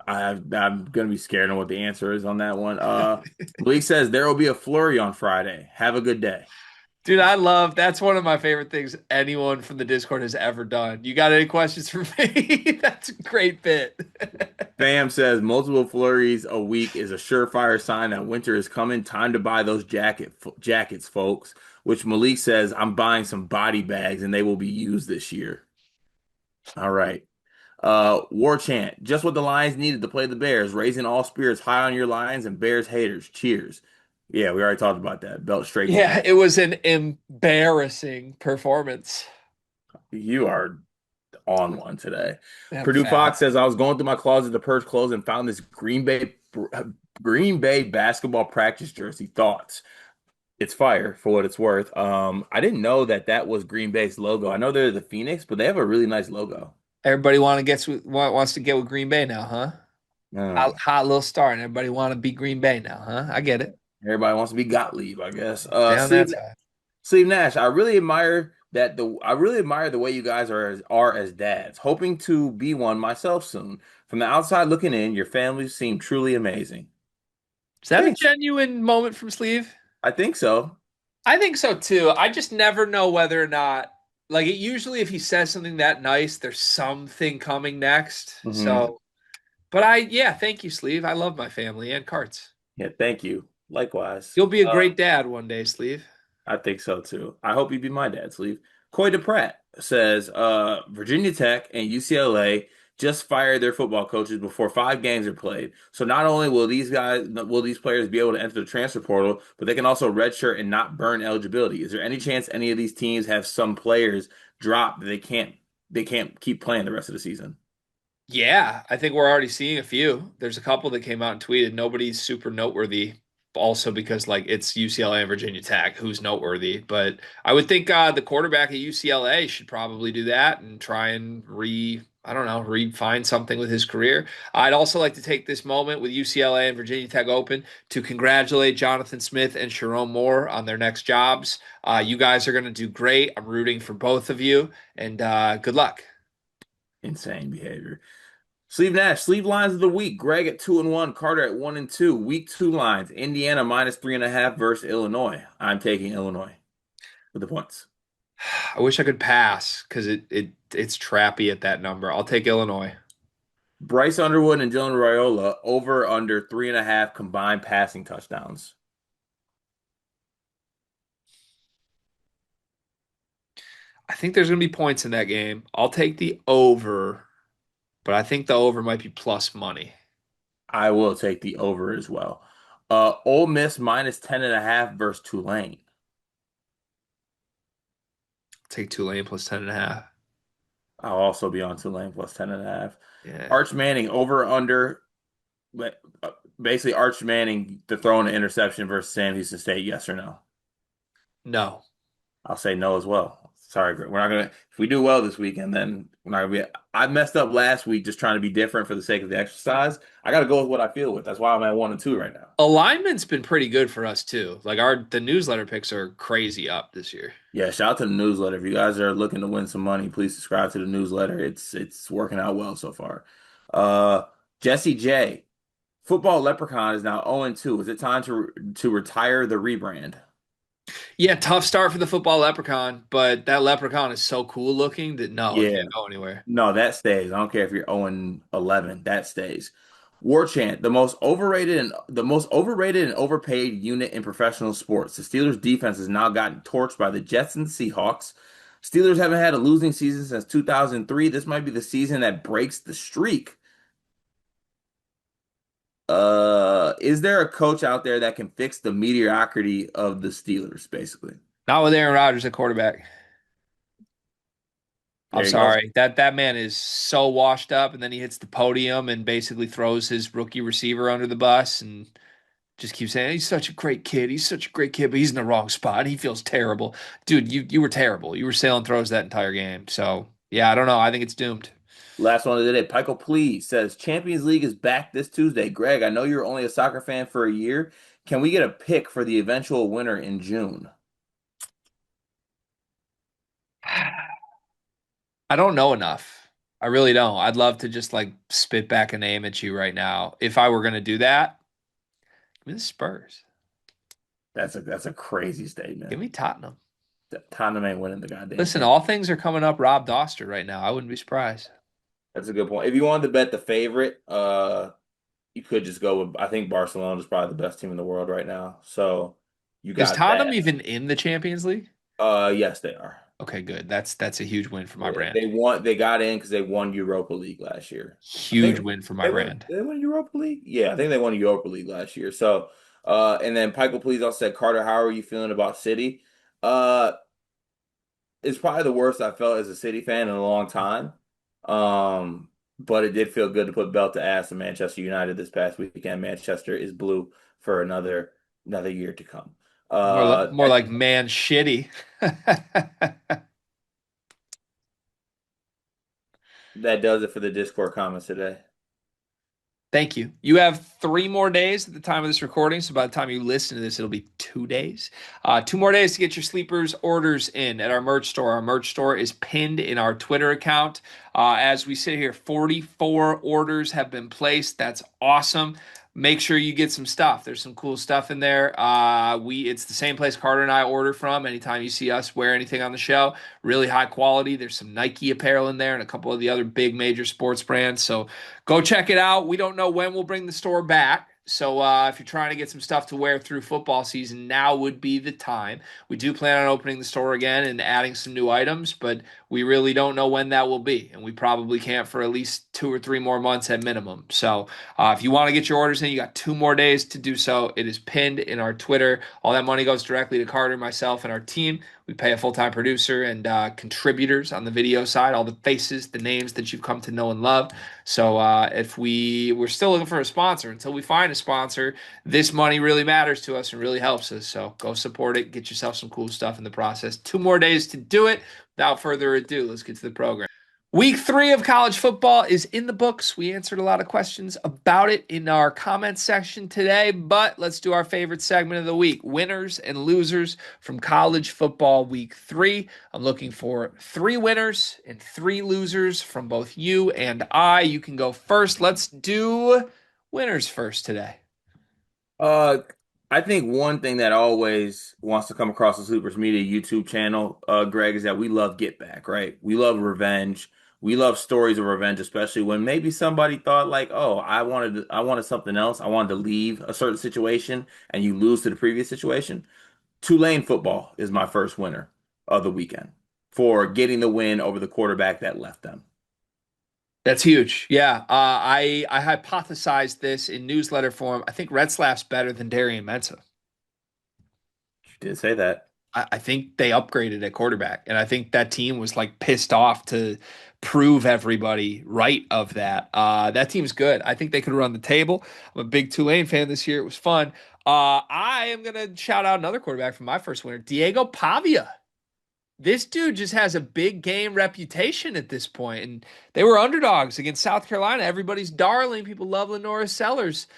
I'm gonna be scared of what the answer is on that one. Malik says there will be a flurry on Friday. Have a good day. Dude, I love that's one of my favorite things anyone from the Discord has ever done. You got any questions for me? That's a great bit. Bam says multiple flurries a week is a surefire sign that winter is coming. Time to buy those jackets, folks. Which Malik says I'm buying some body bags and they will be used this year. All right. War chant. Just what the Lions needed to play the Bears, raising all spirits high on your Lions and Bears haters. Cheers. Yeah, we already talked about that. Belt straight to Yeah, ass. it was an embarrassing performance. You are on one today. I'm Purdue fat. Fox says I was going through my closet to purge clothes and found this Green Bay basketball practice jersey. Thoughts? It's fire for what it's worth. I didn't know that that was Green Bay's logo. I know they're the Phoenix, but they have a really nice logo. Everybody wants to get with Green Bay now, huh? Hot, Um, hot little star, and everybody want to be Green Bay now, huh? I get it. Everybody wants to be Gottlieb, I guess. Stay on that side. Steve Nash, I really admire the way you guys are as dads. Hoping to be one myself soon. From the outside looking in, your families seem truly amazing. Is that a Thanks. genuine moment from Sleeve? I think so. I think so too. I just never know whether or not, like, it usually if he says something that nice, there's something coming next. Hmm. So, but yeah, thank you, Sleeve. I love my family and carts. Yeah, thank you. Likewise. You'll be a great dad one day, Sleeve. I think so too. I hope you be my dad's leave. Coy DePratt says Virginia Tech and UCLA just fired their football coaches before 5 games are played. So not only will these players be able to enter the transfer portal, but they can also redshirt and not burn eligibility. Is there any chance any of these teams have some players drop that they can't keep playing the rest of the season? Yeah, I think we're already seeing a few. There's a couple that came out and tweeted. Nobody's super noteworthy, also because like it's UCLA and Virginia Tech, who's noteworthy. But I would think the quarterback at UCLA should probably do that and try and I don't know, refine something with his career. I'd also like to take this moment with UCLA and Virginia Tech Open to congratulate Jonathan Smith and Sharon Moore on their next jobs. You guys are going to do great. I'm rooting for both of you, and good luck. Insane behavior. Sleeve Nash, sleeve lines of the week. Greg at 2-1, Carter at 1-2. Week two lines. Indiana minus 3.5 versus Illinois. I'm taking Illinois with the points. I wish I could pass because it's trappy at that number. I'll take Illinois. Bryce Underwood and Dylan Raiola over under 3.5 combined passing touchdowns. I think there's going to be points in that game. I'll take the over, but I think the over might be plus money. I will take the over as well. Ole Miss minus 10.5 versus Tulane. Take Tulane plus 10.5. I'll also be on Tulane plus 10.5. Yeah. Arch Manning over under, but, basically Arch Manning to throw an interception versus Sam Houston State, yes or no? No. I'll say no as well. Sorry, Greg. We're not gonna. If we do well this weekend, then we're not gonna be. I messed up last week just trying to be different for the sake of the exercise. I got to go with what I feel with. That's why I'm at 1-2 right now. Alignment's been pretty good for us too. Like the newsletter picks are crazy up this year. Yeah, shout out to the newsletter. If you guys are looking to win some money, please subscribe to the newsletter. It's working out well so far. Uh, Jesse J. Football Leprechaun is now 0-2. Is it time to retire the rebrand? Yeah, tough start for the football leprechaun, but that leprechaun is so cool looking that no, it Yeah. can't go anywhere. No, that stays. I don't care if you're 0-11. That stays. War Chant, the most overrated and overpaid unit in professional sports. The Steelers defense has now gotten torched by the Jets and Seahawks. Steelers haven't had a losing season since 2003. This might be the season that breaks the streak. Is there a coach out there that can fix the mediocrity of the Steelers, basically? Not with Aaron Rodgers at quarterback. I'm There you go. sorry. That man is so washed up, and then he hits the podium and basically throws his rookie receiver under the bus and just keeps saying he's such a great kid. He's such a great kid, but he's in the wrong spot. He feels terrible. Dude, you were terrible. You were sailing throws that entire game. So yeah, I don't know. I think it's doomed. Last one of the day. Pico Please says Champions League is back this Tuesday. Greg, I know you're only a soccer fan for a year. Can we get a pick for the eventual winner in June? I don't know enough. I really don't. I'd love to just like spit back a name at you right now. If I were going to do that, give me the Spurs. That's a crazy Give statement. me Tottenham. Tottenham ain't winning the goddamn Listen, thing. all things are coming up Rob Doster right now. I wouldn't be surprised. That's a good point. If you wanted to bet the favorite, you could just go with. I think Barcelona is probably the best team in the world right now. So you Is got Tottenham that. even in the Champions League? Yes, they are. Okay, good. That's a huge win for my Yeah, brand. they got in because they won Europa League last year. I Huge think win for my they won brand. did they win Europa League? Yeah, I think they won Europa League last year. So and then Michael Please also said, Carter, how are you feeling about City? Uh it's probably the worst I felt as a City fan in a long time. But it did feel good to put belt to ass in Manchester United this past weekend. Manchester is blue for another year to come. More like man shitty. That does it for the Discord comments today. Thank you. You have 3 more days at the time of this recording. So by the time you listen to this, it'll be 2 days. 2 more days to get your sleepers orders in at our merch store. Our merch store is pinned in our Twitter account. As we sit here, 44 orders have been placed. That's awesome. Make sure you get some stuff. There's some cool stuff in there. It's the same place Carter and I order from. Anytime you see us wear anything on the show, really high quality. There's some Nike apparel in there and a couple of the other big major sports brands. So go check it out. We don't know when we'll bring the store back. So if you're trying to get some stuff to wear through football season, now would be the time. We do plan on opening the store again and adding some new items, but we really don't know when that will be. And we probably can't for at least 2 or 3 more months at minimum. So if you want to get your orders in, you got 2 more days to do so. It is pinned in our Twitter. All that money goes directly to Carter, myself, and our team. We pay a full-time producer and contributors on the video side, all the faces, the names that you've come to know and love. So if we're still looking for a sponsor, until we find a sponsor, this money really matters to us and really helps us. So go support it, get yourself some cool stuff in the process. 2 more days to do it. Without further ado, let's get to the program. Week 3 of college football is in the books. We answered a lot of questions about it in our comments section today, but let's do our favorite segment of the week, winners and losers from college football week 3. I'm looking for 3 winners and 3 losers from both you and I. You can go first. Let's do winners first today. Uh, I think one thing that always wants to come across the Supers Media YouTube channel, Greg, is that we love get back, right? We love revenge. We love stories of revenge, especially when maybe somebody thought like, "Oh, I wanted something else. I wanted to leave a certain situation," and you lose to the previous situation. Tulane football is my first winner of the weekend for getting the win over the quarterback that left them. That's huge. Yeah. I hypothesized this in newsletter form. I think Retzlaff's better than Darian Mensah. You did say that. I think they upgraded at quarterback, and I think that team was like pissed off to prove everybody right of that. That team's good. I think they could run the table. I'm a big Tulane fan this year. It was fun. I am gonna shout out another quarterback from my first winner, Diego Pavia. This dude just has a big game reputation at this point, and they were underdogs against South Carolina. Everybody's darling. People love Lenora Sellers.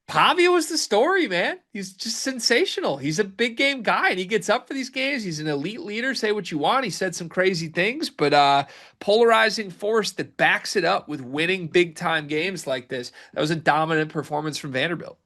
Pavia was the story, man. He's just sensational. He's a big game guy, and he gets up for these games. He's an elite leader. Say what you want. He said some crazy things, but polarizing force that backs it up with winning big time games like this. That was a dominant performance from Vanderbilt.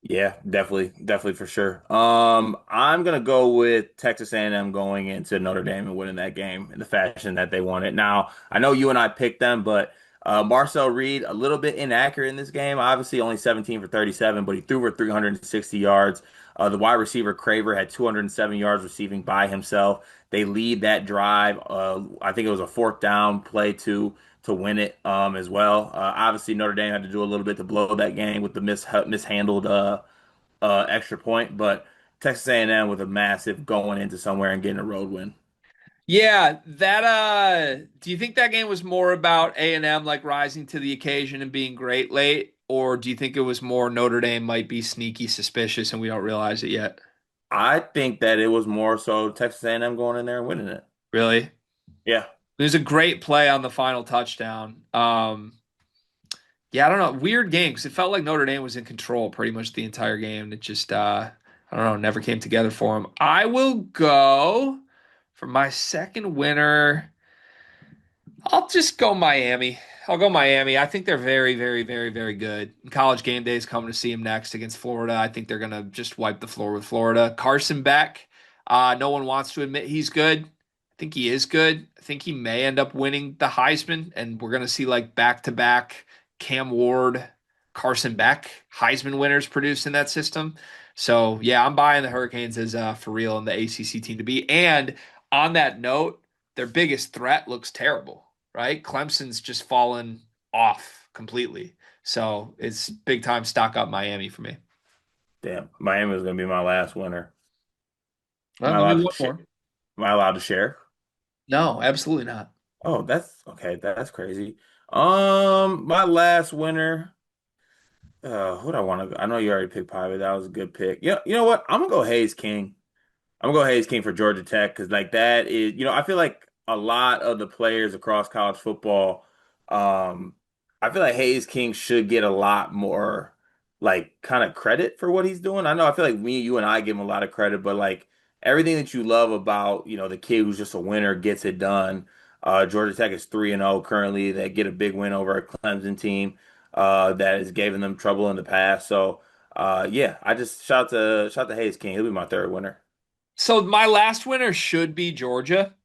Yeah, definitely, definitely for sure. I'm gonna go with Texas A&M going into Notre Dame and winning that game in the fashion that they won it. Now, I know you and I picked them, but Marcel Reed a little bit inaccurate in this game. Obviously, only 17 for 37, but he threw for 360 yards. The wide receiver Craver had 207 yards receiving by himself. They lead that drive. I think it was a fourth down play to win it as well. Obviously, Notre Dame had to do a little bit to blow that game with the mishandled extra point, but Texas A&M with a massive going into somewhere and getting a road win. Yeah, that do you think that game was more about A&M like rising to the occasion and being great late, or do you think it was more Notre Dame might be sneaky suspicious and we don't realize it yet? I think that it was more so Texas A&M going in there and winning it. Really? Yeah. There's a great play on the final touchdown. Yeah, I don't know. Weird game because it felt like Notre Dame was in control pretty much the entire game. It just, I don't know, never came together for them. I will go for my second winner. I'll just go Miami. I'll go Miami. I think they're very, very, very, very good. College game day is coming to see them next against Florida. I think they're gonna just wipe the floor with Florida. Carson Beck. No one wants to admit he's good. I think he is good. I think he may end up winning the Heisman, and we're gonna see like back-to-back Cam Ward, Carson Beck Heisman winners produced in that system. So yeah, I'm buying the Hurricanes as for real and the ACC team to be. And on that note, their biggest threat looks terrible, right? Clemson's just fallen off completely. So it's big time stock up Miami for me. Damn. Miami was gonna be my last winner. Am Well, I give me allowed one to share? more. Am I allowed to share? No, absolutely not. Oh, that's okay. That's crazy. My last winner. Who do I want to? I know you already picked Pivot. That was a good pick. Yeah, you know what? I'm gonna go Hayes King. I'm gonna go Hayes King for Georgia Tech because like that is, I feel like a lot of the players across college football, um, I feel like Hayes King should get a lot more like kind of credit for what he's doing. I know I feel like me, you, and I give him a lot of credit, but like everything that you love about, the kid who's just a winner gets it done. Georgia Tech is 3-0 currently. They get a big win over a Clemson team that has given them trouble in the past. So yeah, I just shout to Hayes King. He'll be my third winner. So my last winner should be Georgia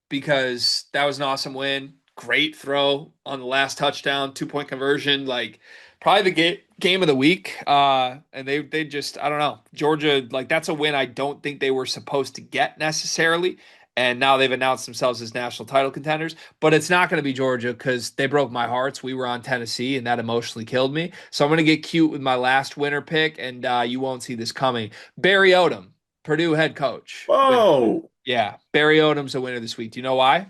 because that was an awesome win. Great throw on the last touchdown, 2 point conversion, like probably the game of the week. And they just I don't know. Georgia, like that's a win I don't think they were supposed to get necessarily. And now they've announced themselves as national title contenders, but it's not going to be Georgia because they broke my hearts. We were on Tennessee, and that emotionally killed me. So I'm going to get cute with my last winner pick, and you won't see this coming. Barry Odom, Purdue head coach, winner. Whoa! Yeah, Barry Odom's a winner this week. Do you know why?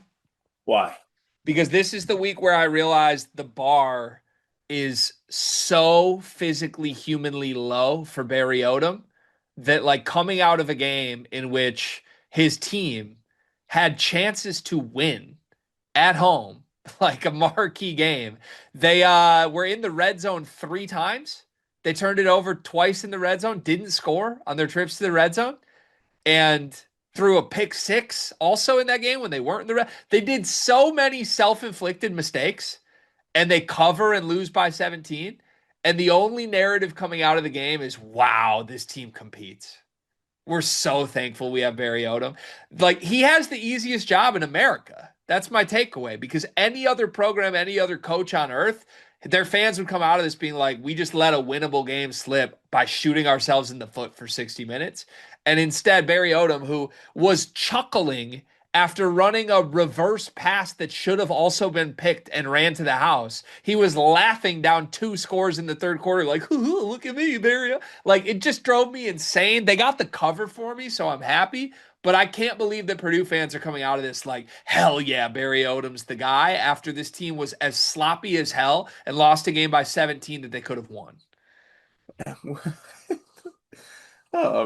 Why? Because this is the week where I realized the bar is so physically, humanly low for Barry Odom that, like, coming out of a game in which his team had chances to win at home, like a marquee game, they were in the red zone 3 times. They turned it over twice in the red zone, didn't score on their trips to the red zone and threw a pick six also in that game when they weren't in the red. They did so many self-inflicted mistakes and they cover and lose by 17. And the only narrative coming out of the game is, wow, this team competes. We're so thankful we have Barry Odom. Like, he has the easiest job in America. That's my takeaway because any other program, any other coach on earth, their fans would come out of this being like, we just let a winnable game slip by shooting ourselves in the foot for 60 minutes. And instead, Barry Odom, who was chuckling after running a reverse pass that should have also been picked and ran to the house. He was laughing down two scores in the third quarter, like, "Hoo-hoo, look at me, Mario." Like, it just drove me insane. They got the cover for me, so I'm happy. But I can't believe that Purdue fans are coming out of this like, hell yeah, Barry Odom's the guy after this team was as sloppy as hell and lost a game by 17 that they could have won.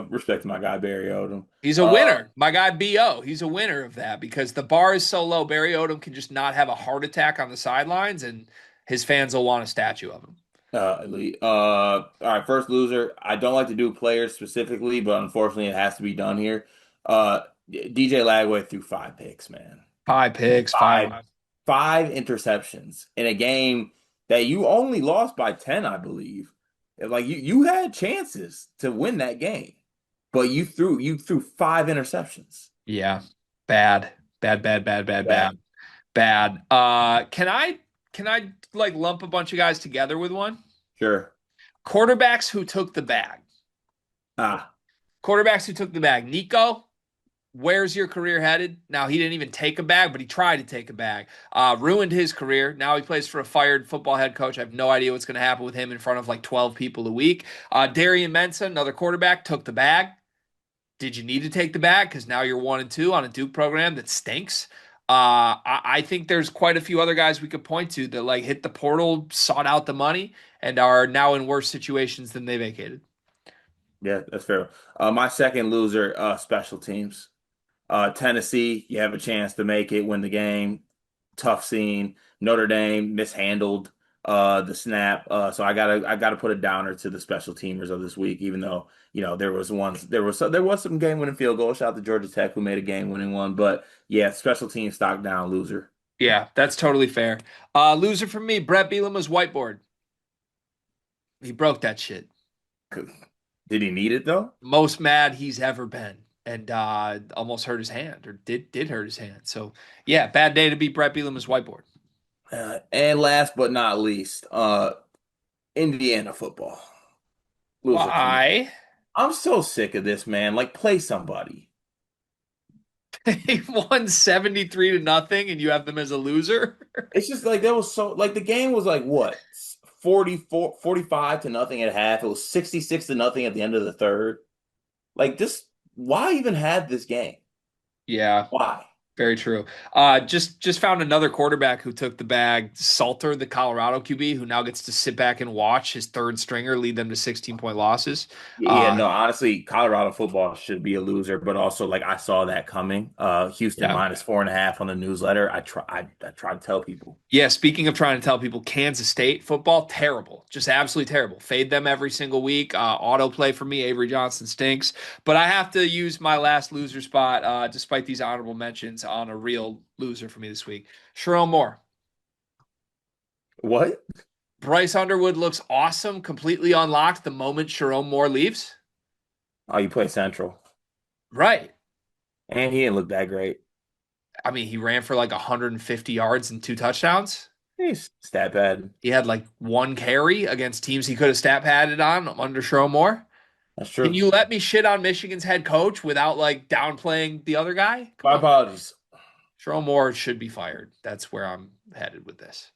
Respect my guy Barry Odom. He's a winner. My guy BO, he's a winner of that because the bar is so low. Barry Odom can just not have a heart attack on the sidelines and his fans will want a statue of him. Elite. All right, first loser. I don't like to do players specifically, but unfortunately, it has to be done here. DJ Lagway threw 5 picks, man. Five picks, five. Five, 5 interceptions in a game that you only lost by 10, I believe. Like you had chances to win that game, but you threw 5 interceptions. Yeah. Bad. Bad, bad, bad, bad, Bad. bad. Bad. Can I like lump a bunch of guys together with one? Sure. Quarterbacks who took the bag. Ah, Quarterbacks who took the bag. Nico, where's your career headed? Now, he didn't even take a bag, but he tried to take a bag. Ruined his career. Now he plays for a fired football head coach. I have no idea what's going to happen with him in front of like 12 people a week. Darian Mensah, another quarterback, took the bag. Did you need to take the bag? Because now you're 1-2 on a Duke program that stinks. I think there's quite a few other guys we could point to that like hit the portal, sought out the money, and are now in worse situations than they vacated. yeah, that's fair. My second loser, special teams. Tennessee, you have a chance to make it, win the game. Tough scene. Notre Dame mishandled the snap. So I gotta put a downer to the special teamers of this week, even though, there was some game winning field goal. Shout out to Georgia Tech who made a game winning one. But yeah, special team stock down, loser. Yeah, that's totally fair. Loser for me, Brett Bielema was whiteboard. He broke that shit. Did he need it though? Most mad he's ever been. And almost hurt his hand, or did hurt his hand. So yeah, bad day to beat Brett Bielema's whiteboard. And last but not least, Indiana football. Loser for me. Why? I'm so sick of this, man. Like, play somebody. He won 73 to nothing, and you have them as a loser. It's just like that was so like the game was like what 44 45 to nothing at half. It was 66 to nothing at the end of the third. Like just why even have this game? Yeah, Why? very true. Just found another quarterback who took the bag. Salter, the Colorado QB, who now gets to sit back and watch his third stringer lead them to 16-point losses. Yeah, Uh, no, honestly, Colorado football should be a loser, but also like I saw that coming. Houston yeah. -4.5 on the newsletter. I try to tell people. Yeah, speaking of trying to tell people, Kansas State football, terrible. Just absolutely terrible. Fade them every single week. Autoplay for me, Avery Johnson stinks. But I have to use my last loser spot, despite these honorable mentions, on a real loser for me this week. Sherrone Moore. What? Bryce Underwood looks awesome, completely unlocked the moment Sherrone Moore leaves. Oh, you play Central. Right. And he didn't look that great. I mean, he ran for like 150 yards and 2 touchdowns. He's stat bad. He had like one carry against teams he could have stat padded on under Sherrone Moore. That's Can true. you let me shit on Michigan's head coach without like downplaying the other guy? Come My on. apologies. Sherrone Moore should be fired. That's where I'm headed with this.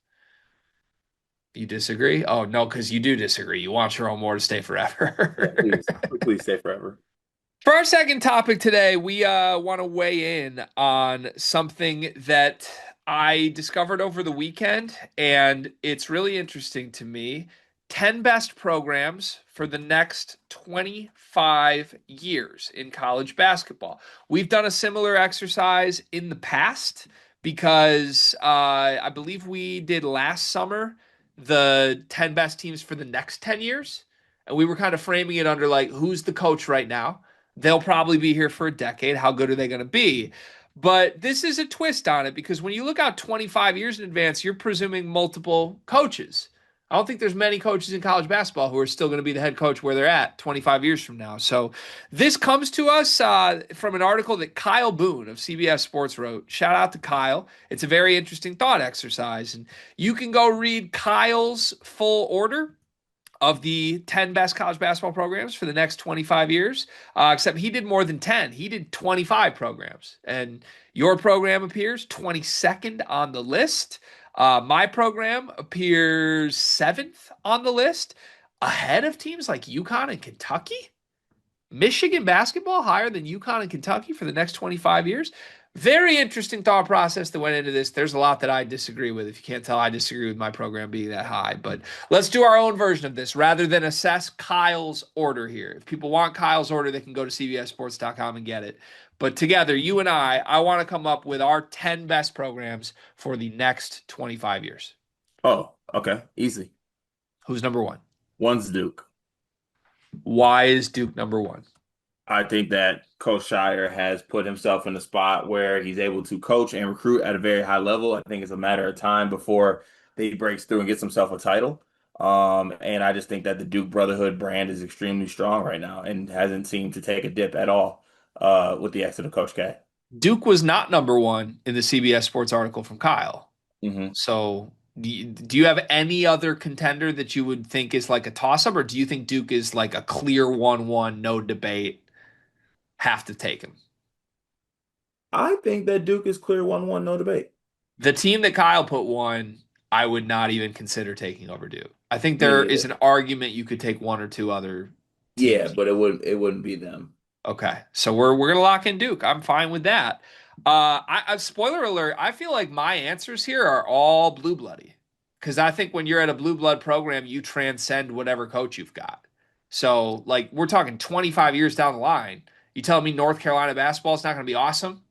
You disagree? Oh, no, because you do disagree. You want Sherrone Moore to stay Yeah, forever. please, please stay forever. For our second topic today, we want to weigh in on something that I discovered over the weekend, and it's really interesting to me. 10 best programs for the next 25 years in college basketball. We've done a similar exercise in the past because I believe we did last summer the 10 best teams for the next 10 years. And we were kind of framing it under like, who's the coach right now? They'll probably be here for a decade. How good are they going to be? But this is a twist on it because when you look out 25 years in advance, you're presuming multiple coaches. I don't think there's many coaches in college basketball who are still going to be the head coach where they're at 25 years from now. So this comes to us from an article that Kyle Boone of CBS Sports wrote. Shout out to Kyle. It's a very interesting thought exercise. And you can go read Kyle's full order of the 10 best college basketball programs for the next 25 years. Except he did more than 10. He did 25 programs. And your program appears 22nd on the list. My program appears 7th on the list, ahead of teams like UConn and Kentucky. Michigan basketball higher than UConn and Kentucky for the next 25 years. Very interesting thought process that went into this. There's a lot that I disagree with. If you can't tell, I disagree with my program being that high. But let's do our own version of this rather than assess Kyle's order here. If people want Kyle's order, they can go to cbssports.com and get it. But together, you and I want to come up with our 10 best programs for the next 25 years. Oh, okay. Easy. Who's number one? One's Duke. Why is Duke number one? I think that Coach Shire has put himself in a spot where he's able to coach and recruit at a very high level. I think it's a matter of time before he breaks through and gets himself a title. And I just think that the Duke Brotherhood brand is extremely strong right now and hasn't seemed to take a dip at all with the exit of Coach K. Duke was not number one in the CBS Sports article from Kyle. Hmm. So do you have any other contender that you would think is like a toss up, or do you think Duke is like a clear 1-1, no debate, have to take him? I think that Duke is clear 1-1, no debate. The team that Kyle put one, I would not even consider taking over Duke. I think Me there is neither. an argument you could take one or two other Yeah, teams. but it wouldn't be them. Okay, so we're gonna lock in Duke. I'm fine with that. Spoiler alert. I feel like my answers here are all blue bloody because I think when you're at a blue blood program, you transcend whatever coach you've got. So like we're talking 25 years down the line. You telling me North Carolina basketball is not going to be awesome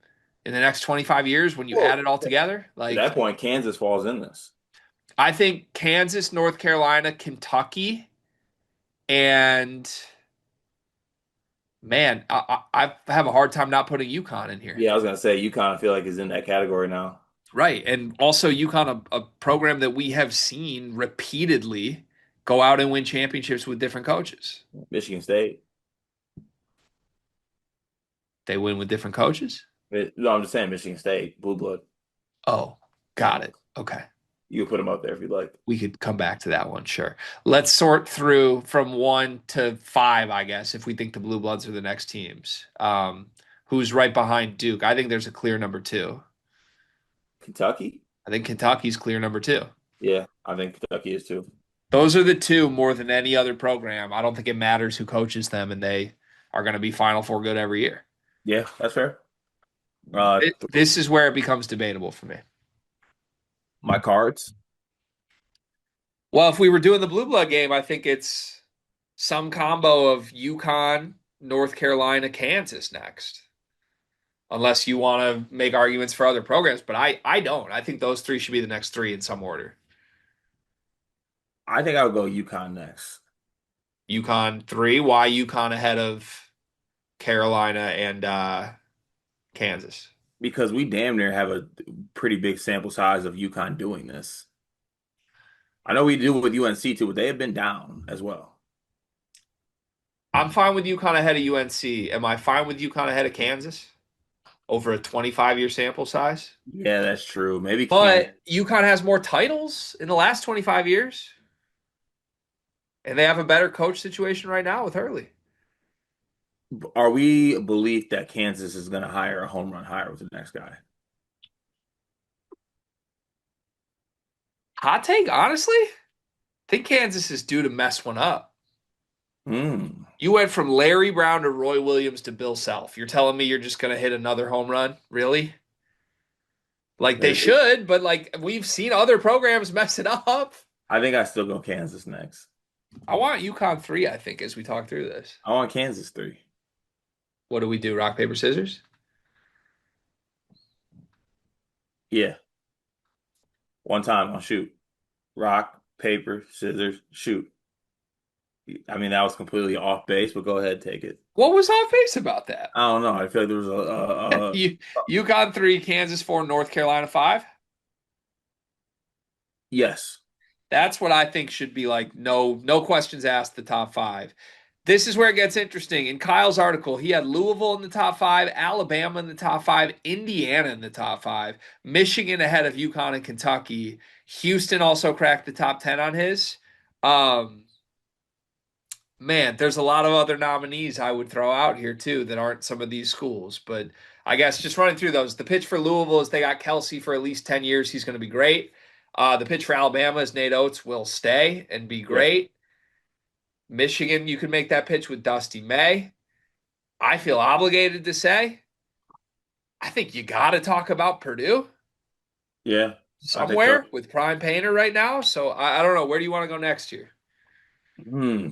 in the next 25 years when you add Well, it all together? to Like that point, Kansas falls in this. I think Kansas, North Carolina, Kentucky, and man, I have a hard time not putting UConn in here. Yeah, I was gonna say you kind of feel like is in that category now. Right. And also UConn, a program that we have seen repeatedly go out and win championships with different coaches. Michigan State. They win with different coaches. No, I'm just saying Michigan State, blue blood. Oh, got it. Okay. You can put them up there if you'd like. We could come back to that one, sure. Let's sort through from 1 to 5, I guess, if we think the Blue Bloods are the next teams. Who's right behind Duke? I think there's a clear number two. Kentucky? I think Kentucky's clear number two. Yeah, I think Kentucky is too. Those are the two more than any other program. I don't think it matters who coaches them, and they are going to be Final Four good every year. Yeah, that's fair. This is where it becomes debatable for me. My cards. Well, if we were doing the blue blood game, I think it's some combo of UConn, North Carolina, Kansas next. Unless you want to make arguments for other programs, but I don't. I think those three should be the next three in some order. I think I would go UConn next UConn three. Why UConn ahead of Carolina and Kansas? because we damn near have a pretty big sample size of UConn doing this. I know we do with UNC too, but they have been down as well. I'm fine with UConn ahead of UNC. Am I fine with UConn ahead of Kansas over a 25-year sample size? Yeah, that's true. Maybe Kansas. But UConn has more titles in the last 25 years, and they have a better coach situation right now with Hurley. Are we belief that Kansas is going to hire a home run hire with the next guy? Hot take, honestly, I think Kansas is due to mess one up. Hmm. You went from Larry Brown to Roy Williams to Bill Self. You're telling me you're just going to hit another home run? Really? Like they should, but like we've seen other programs mess it up. I think I still go Kansas next. I want UConn three, I think, as we talk through this. I want Kansas 3. What do we do? Rock, paper, scissors? Yeah. One time I'll shoot. Rock, paper, scissors, shoot. I mean, that was completely off base, but go ahead, take it. What was off base about that? I don't know. I feel like there was You UConn three, Kansas four, North Carolina five. yes. That's what I think should be like no questions asked, the top five. This is where it gets interesting. In Kyle's article, he had Louisville in the top five, Alabama in the top five, Indiana in the top five, Michigan ahead of UConn and Kentucky. Houston also cracked the top 10 on his. Um, Man, there's a lot of other nominees I would throw out here too that aren't some of these schools. But I guess just running through those, the pitch for Louisville is they got Kelsey for at least 10 years. He's going to be great. The pitch for Alabama is Nate Oates will stay and be Yeah. great. Michigan, you can make that pitch with Dusty May. I feel obligated to say, I think you got to talk about Purdue Yeah, I think so. somewhere with Prime Painter right now. So I don't know. Where do you want to go next year? Hmm.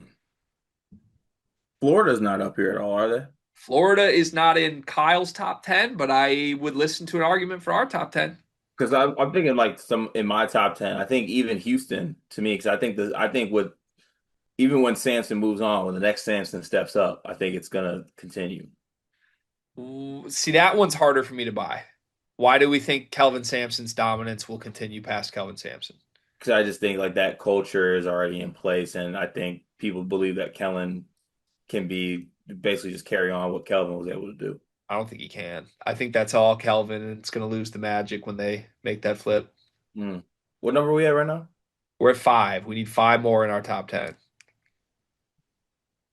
Florida's not up here at all, are they? Florida is not in Kyle's top 10, but I would listen to an argument for our top 10. Because I'm thinking like some in my top 10. I think even Houston to me, because I think with even when Samson moves on, when the next Samson steps up, I think it's gonna continue. Ooh, see, that one's harder for me to buy. Why do we think Kelvin Sampson's dominance will continue past Kelvin Sampson? Because I just think like that culture is already in place, and I think people believe that Kellen can be basically just carry on what Kelvin was able to do. I don't think he can. I think that's all Kelvin, and it's going to lose the magic when they make that flip. Hmm. What number are we at right now? We're at five. We need five more in our top 10.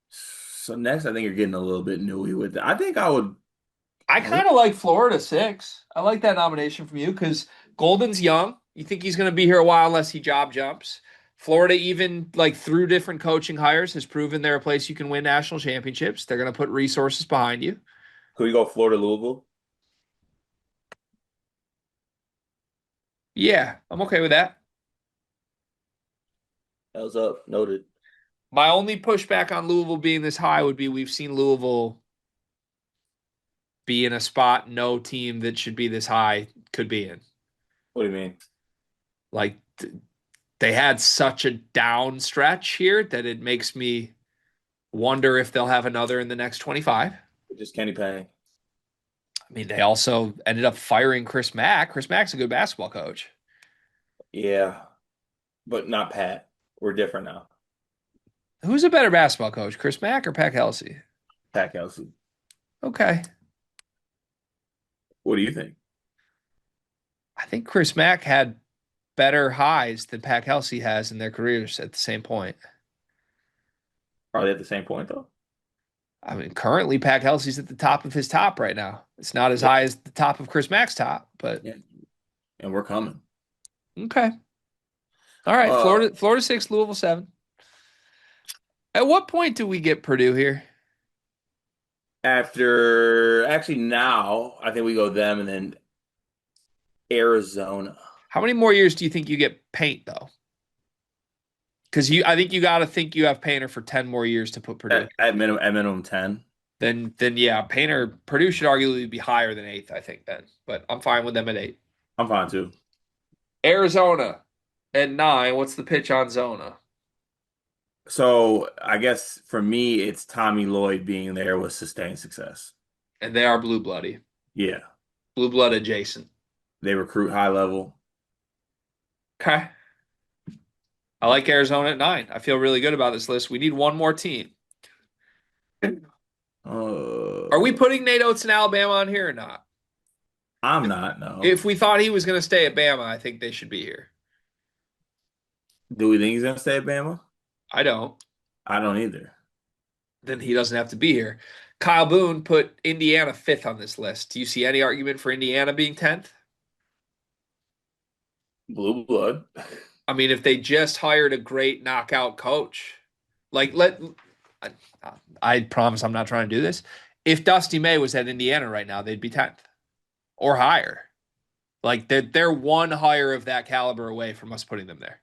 So next, I think you're getting a little bit newy with it. I think I would I lean. kind of like Florida six. I like that nomination from you because Golden's young. You think he's going to be here a while unless he job jumps. Florida, even like through different coaching hires, has proven they're a place you can win national championships. They're going to put resources behind you. Could we go Florida Louisville? Yeah, I'm okay with that. That was up. Noted. My only pushback on Louisville being this high would be we've seen Louisville be in a spot no team that should be this high could be in. What do you mean? Like they had such a down stretch here that it makes me wonder if they'll have another in the next 25. Just Kenny Payne. I mean, they also ended up firing Chris Mack. Chris Mack's a good basketball coach. Yeah, but not Pat. We're different now. Who's a better basketball coach, Chris Mack or Pat Kelsey? Pat Kelsey. Okay. What do you think? I think Chris Mack had better highs than Pat Kelsey has in their careers at the same point. Are they at the same point though? I mean, currently Pat Kelsey's at the top of his top right now. It's not as Yeah, high as the top of Chris Mack's top, but yeah. And we're coming. okay. All right. Uh, Florida six, Louisville seven. At what point do we get Purdue here? After actually now, I think we go them and then Arizona How many more years do you think you get Paint though? Because I think you got to think you have Painter for 10 more years to put Purdue. at minimum 10. Then yeah, Painter Purdue should arguably be higher than eighth, I think then. But I'm fine with them at eight. I'm fine too. Arizona at nine. What's the pitch on Zona? So I guess for me, it's Tommy Lloyd being there was sustained success. And they are blue bloody, Yeah, blue blood adjacent. they recruit high level. Okay, I like Arizona at nine. I feel really good about this list. We need one more team. Are we Uh, putting Nate Oates and Alabama on here or not? I'm not, no. If we thought he was going to stay at Bama, I think they should be here. Do we think he's gonna stay at Bama? I don't. I don't either. Then he doesn't have to be here. Kyle Boone put Indiana fifth on this list. Do you see any argument for Indiana being 10th? Blue blood. I mean, if they just hired a great knockout coach, like I, I promise I'm not trying to do this. If Dusty May was at Indiana right now, they'd be 10th or higher. Like they're one hire of that caliber away from us putting them there.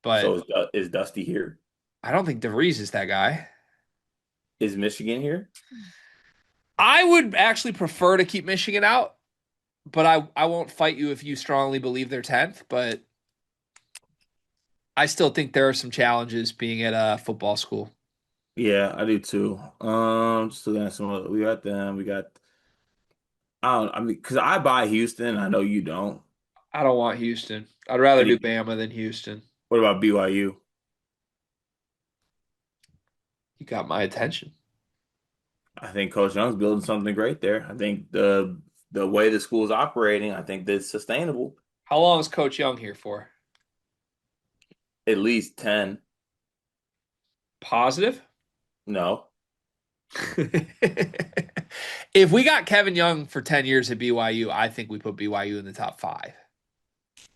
So But is Dusty here? I don't think DeVries is that guy. Is Michigan here? I would actually prefer to keep Michigan out, but I won't fight you if you strongly believe they're 10th. But I still think there are some challenges being at a football school. Yeah, I do too. Just looking at some other, we got them. We got I mean, because I buy Houston. I know you don't. I don't want Houston. I'd rather And do Bama than Houston. what about BYU? You got my attention. I think Coach Young's building something great there. I think the way the school is operating, I think that's sustainable. How long is Coach Young here for? At least 10. Positive? No. If we got Kevin Young for 10 years at BYU, I think we put BYU in the top five.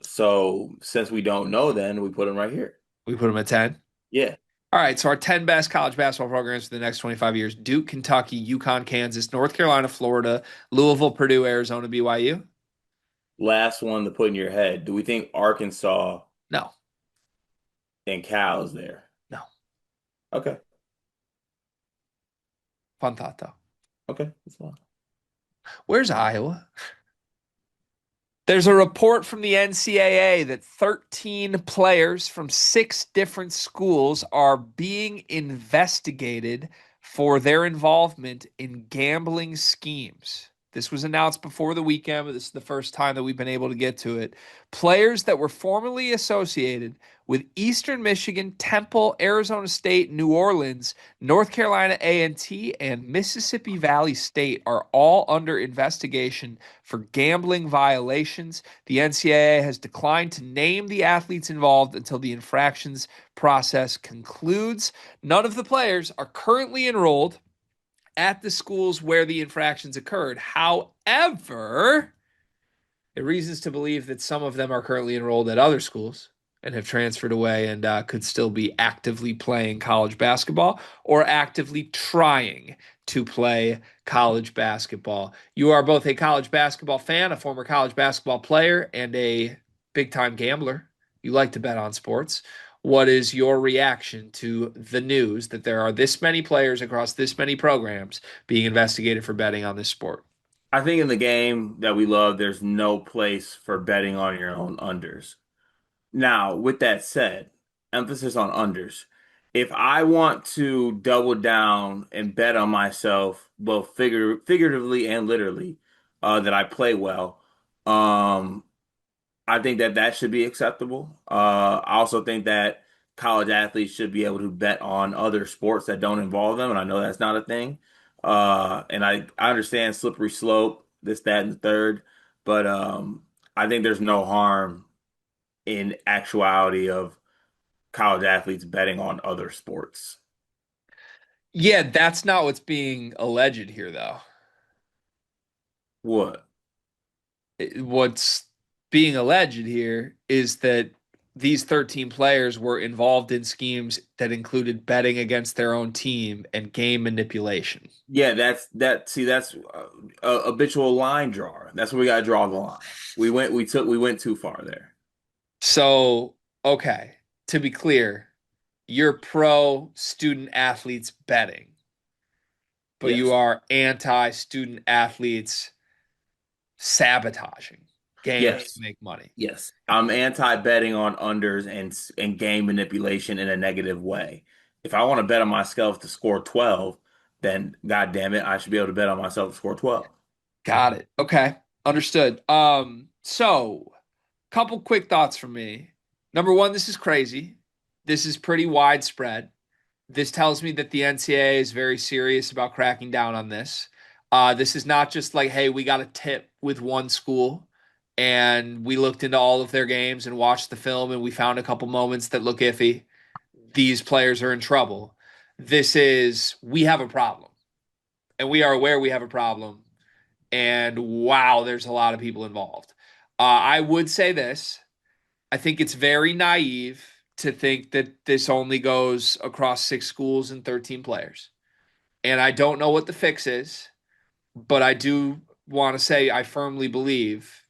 So since we don't know, then we put him right here. We put him at 10. Yeah. All right, so our 10 best college basketball programs for the next 25 years: Duke, Kentucky, UConn, Kansas, North Carolina, Florida, Louisville, Purdue, Arizona, BYU. Last one to put in your head. Do we think Arkansas No, and Cal is there? no. Okay. Fun thought, though. Okay. That's fine. Where's Iowa? There's a report from the NCAA that 13 players from six different schools are being investigated for their involvement in gambling schemes. This was announced before the weekend, but this is the first time that we've been able to get to it. Players that were formerly associated with Eastern Michigan, Temple, Arizona State, New Orleans, North Carolina A&T, and Mississippi Valley State are all under investigation for gambling violations. The NCAA has declined to name the athletes involved until the infractions process concludes. None of the players are currently enrolled at the schools where the infractions occurred. However, there are reasons to believe that some of them are currently enrolled at other schools and have transferred away and could still be actively playing college basketball or actively trying to play college basketball. You are both a college basketball fan, a former college basketball player, and a big time gambler. You like to bet on sports. What is your reaction to the news that there are this many players across this many programs being investigated for betting on this sport? I think in the game that we love, there's no place for betting on your own unders. Now, with that said, emphasis on unders. If I want to double down and bet on myself, both figuratively and literally, that I play well, um, I think that that should be acceptable. I also think that college athletes should be able to bet on other sports that don't involve them, and I know that's not a thing. And I understand slippery slope, this, that, and the third, but I think there's no harm in actuality of college athletes betting on other sports. Yeah, that's not what's being alleged here, though. What? What's being alleged here is that these 13 players were involved in schemes that included betting against their own team and game manipulation. Yeah, that's that. See, that's a habitual line drawer. That's where we got to draw the line. We went too far there. So, okay, to be clear, you're pro student athletes betting, but you Yes. are anti student athletes sabotaging games to Yes. make money. Yes, I'm anti-betting on unders and game manipulation in a negative way. If I want to bet on myself to score 12, then God damn it, I should be able to bet on myself to score 12. Got it. Okay. Understood. So couple quick thoughts from me. Number one, this is crazy. This is pretty widespread. This tells me that the NCAA is very serious about cracking down on this. This is not just like, hey, we got a tip with one school and we looked into all of their games and watched the film and we found a couple moments that look iffy. These players are in trouble. This is, we have a problem and we are aware we have a problem. And wow, there's a lot of people involved. I would say this. I think it's very naive to think that this only goes across six schools and 13 players. And I don't know what the fix is, but I do want to say I firmly believe,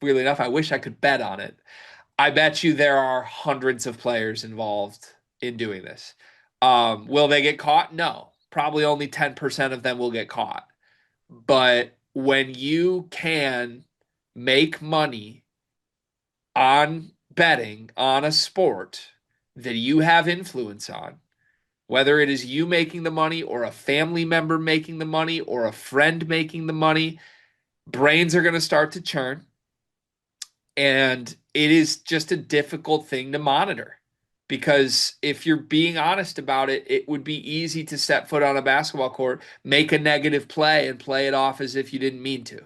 weirdly enough, I wish I could bet on it. I bet you there are hundreds of players involved in doing this. Will they get caught? No. Probably only 10% of them will get caught. But when you can make money on betting on a sport that you have influence on, whether it is you making the money or a family member making the money or a friend making the money, brains are going to start to churn. And it is just a difficult thing to monitor because if you're being honest about it, it would be easy to set foot on a basketball court, make a negative play, and play it off as if you didn't mean to.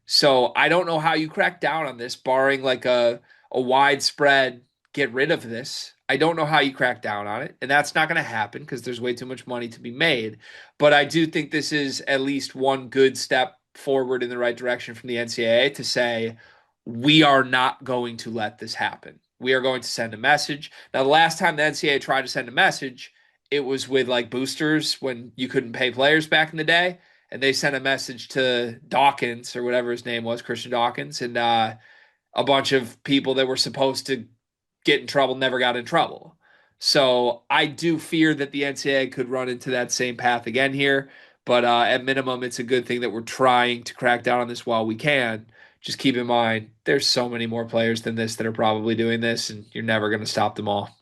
So I don't know how you crack down on this, barring like a widespread get rid of this. I don't know how you crack down on it, and that's not going to happen because there's way too much money to be made. But I do think this is at least one good step forward in the right direction from the NCAA to say, we are not going to let this happen. We are going to send a message. Now, the last time the NCAA tried to send a message, it was with like boosters when you couldn't pay players back in the day. And they sent a message to Dawkins or whatever his name was, Christian Dawkins, and a bunch of people that were supposed to get in trouble never got in trouble. So I do fear that the NCAA could run into that same path again here. But at minimum, it's a good thing that we're trying to crack down on this while we can. Just keep in mind, there's so many more players than this that are probably doing this, and you're never going to stop them all.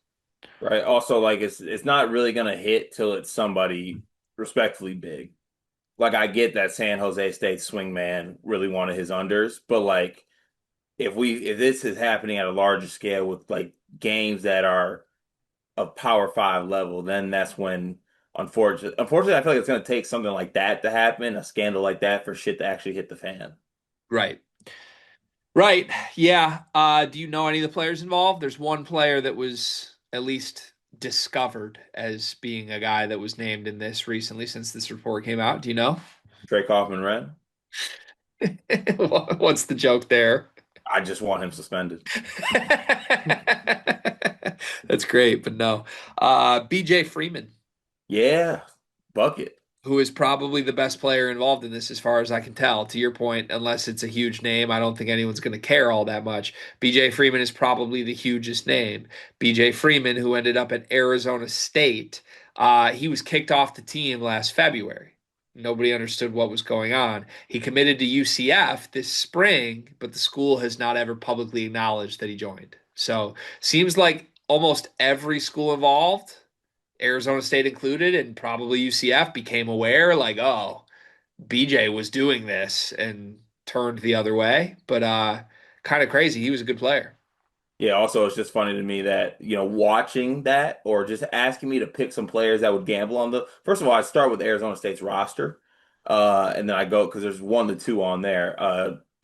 Right. Also, like it's not really gonna hit till it's somebody respectfully big. Like I get that San Jose State swingman really wanted his unders, but like if this is happening at a larger scale with like games that are of Power Five level, then that's when unfortunately I feel like it's gonna take something like that to happen, a scandal like that for shit to actually hit the fan. Right. Right. Yeah. Do you know any of the players involved? There's one player that was at least discovered as being a guy that was named in this recently since this report came out. Do you know? Trey Kaufman Red. What's the joke there? I just want him suspended. That's great, but no. BJ Freeman, Yeah, bucket. who is probably the best player involved in this, as far as I can tell. To your point, unless it's a huge name, I don't think anyone's going to care all that much. BJ Freeman is probably the hugest name. BJ Freeman, who ended up at Arizona State, he was kicked off the team last February. Nobody understood what was going on. He committed to UCF this spring, but the school has not ever publicly acknowledged that he joined. So seems like almost every school involved, Arizona State included, and probably UCF, became aware, like, oh, BJ was doing this and turned the other way. But kind of crazy. He was a good player. Yeah, also it's just funny to me that, watching that or just asking me to pick some players that would gamble on the first of all, I start with Arizona State's roster. And then I go because there's one to two on there.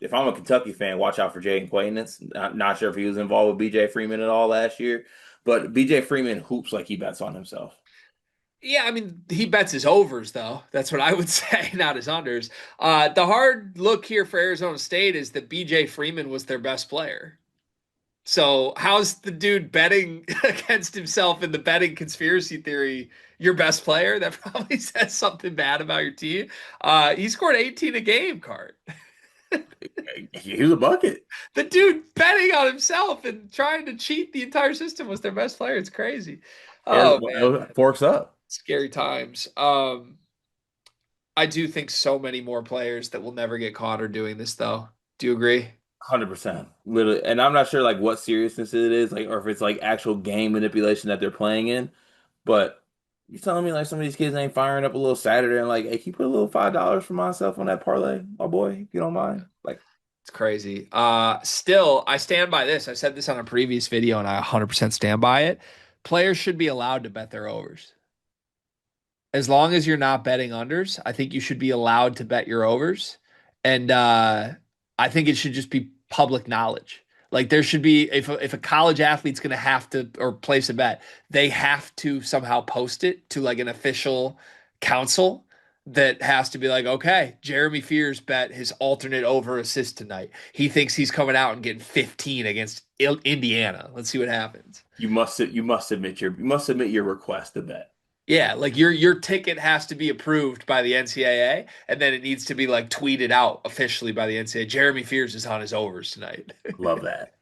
If I'm a Kentucky fan, watch out for Jaden Quaintance. Not sure if he was involved with BJ Freeman at all last year, but BJ Freeman hoops like he bets on himself. Yeah, I mean, he bets his overs, though. That's what I would say, not his unders. The hard look here for Arizona State is that BJ Freeman was their best player. So how's the dude betting against himself in the betting conspiracy theory your best player? That probably says something bad about your team. He scored 18 a game, Cart. He was a bucket. The dude betting on himself and trying to cheat the entire system was their best player. It's crazy. Oh man, Arizona forks up. scary times. I do think so many more players that will never get caught are doing this though. Do you agree? 100%. Literally. And I'm not sure like what seriousness it is, like, or if it's like actual game manipulation that they're playing in. But you telling me like some of these kids ain't firing up a little Saturday and like, hey, can you put a little $5 for myself on that parlay, my boy, if you don't mind? Like, It's crazy. Still, I stand by this. I said this on a previous video and I 100% stand by it. Players should be allowed to bet their overs. As long as you're not betting unders, I think you should be allowed to bet your overs. And I think it should just be public knowledge. Like there should be, if a college athlete's going to have to or place a bet, they have to somehow post it to like an official council that has to be like, okay, Jeremy Fears bet his alternate over assist tonight. He thinks he's coming out and getting 15 against Indiana. Let's see what happens. you must submit your request to bet. Yeah, like your ticket has to be approved by the NCAA, and then it needs to be like tweeted out officially by the NCAA. Jeremy Fears is on his overs tonight. Love that.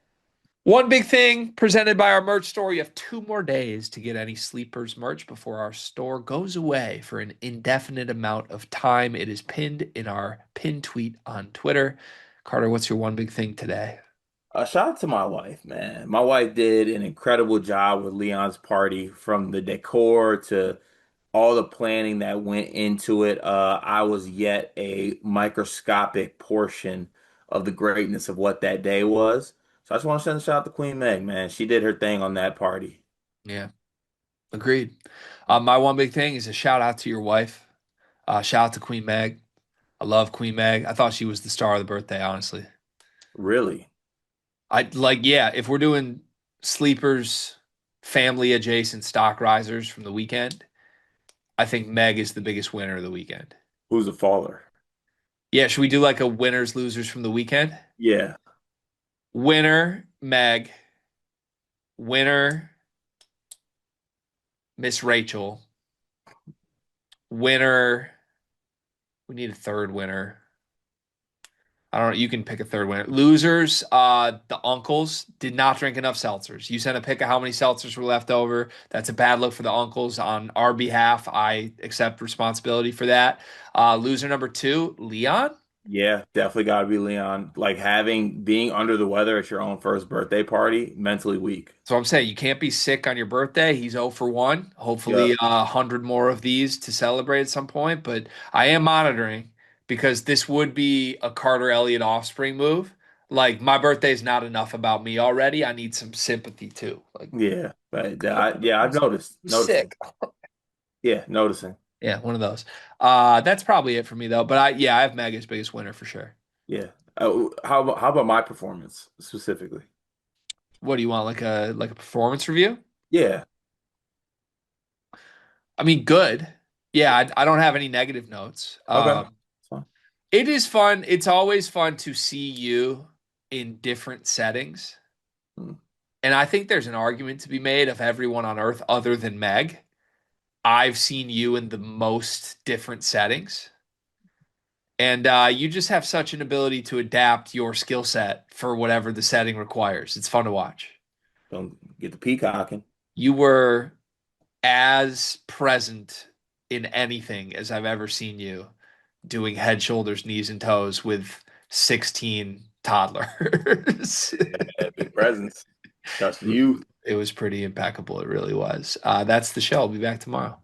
One big thing presented by our merch store. You have 2 more days to get any Sleepers merch before our store goes away for an indefinite amount of time. It is pinned in our pinned tweet on Twitter. Carter, what's your one big thing today? Shout out to my wife, man. My wife did an incredible job with Leon's party, from the decor to all the planning that went into it. I was yet a microscopic portion of the greatness of what that day was. So I just want to send a shout out to Queen Meg, man. She did her thing on that party. Yeah, agreed. My one big thing is a shout out to your wife. Shout out to Queen Meg. I love Queen Meg. I thought she was the star of the birthday, honestly. Really? I like, yeah, if we're doing sleepers, family adjacent stock risers from the weekend. I think Meg is the biggest winner of the weekend. Who's the faller? Yeah, should we do like a winners losers from the weekend? Yeah. Winner Meg, winner Miss Rachel, winner. We need a third winner. I don't know. You can pick a third winner. Losers, the uncles did not drink enough seltzers. You sent a pic of how many seltzers were left over. That's a bad look for the uncles. On our behalf, I accept responsibility for that. Loser number two, Leon. Yeah, definitely got to be Leon. Like having being under the weather at your own first birthday party, mentally weak. So I'm saying you can't be sick on your birthday. He's 0 for 1. Hopefully, Yep. 100 more of these to celebrate at some point. But I am monitoring because this would be a Carter Elliott offspring move. Like, my birthday is not enough about me already. I need some sympathy too. Like, Yeah, but come on, yeah, I've noticed, I'm noticing. sick. Yeah, noticing. Yeah, one of those. That's probably it for me though. But yeah, I have Meg biggest winner for sure. Yeah. How about my performance specifically? What do you want? Like a performance review? Yeah. I mean, good. Yeah, I don't have any negative notes. Okay. That's fine. It is fun. It's always fun to see you in different settings. Hmm. And I think there's an argument to be made of everyone on Earth other than Meg. I've seen you in the most different settings. And you just have such an ability to adapt your skill set for whatever the setting requires. It's fun to watch. Don't get the peacocking. You were as present in anything as I've ever seen you doing head, shoulders, knees, and toes with 16 toddlers. Yeah, big presence. Touch the youth. It was pretty impeccable. It really was. That's the show. I'll be back tomorrow.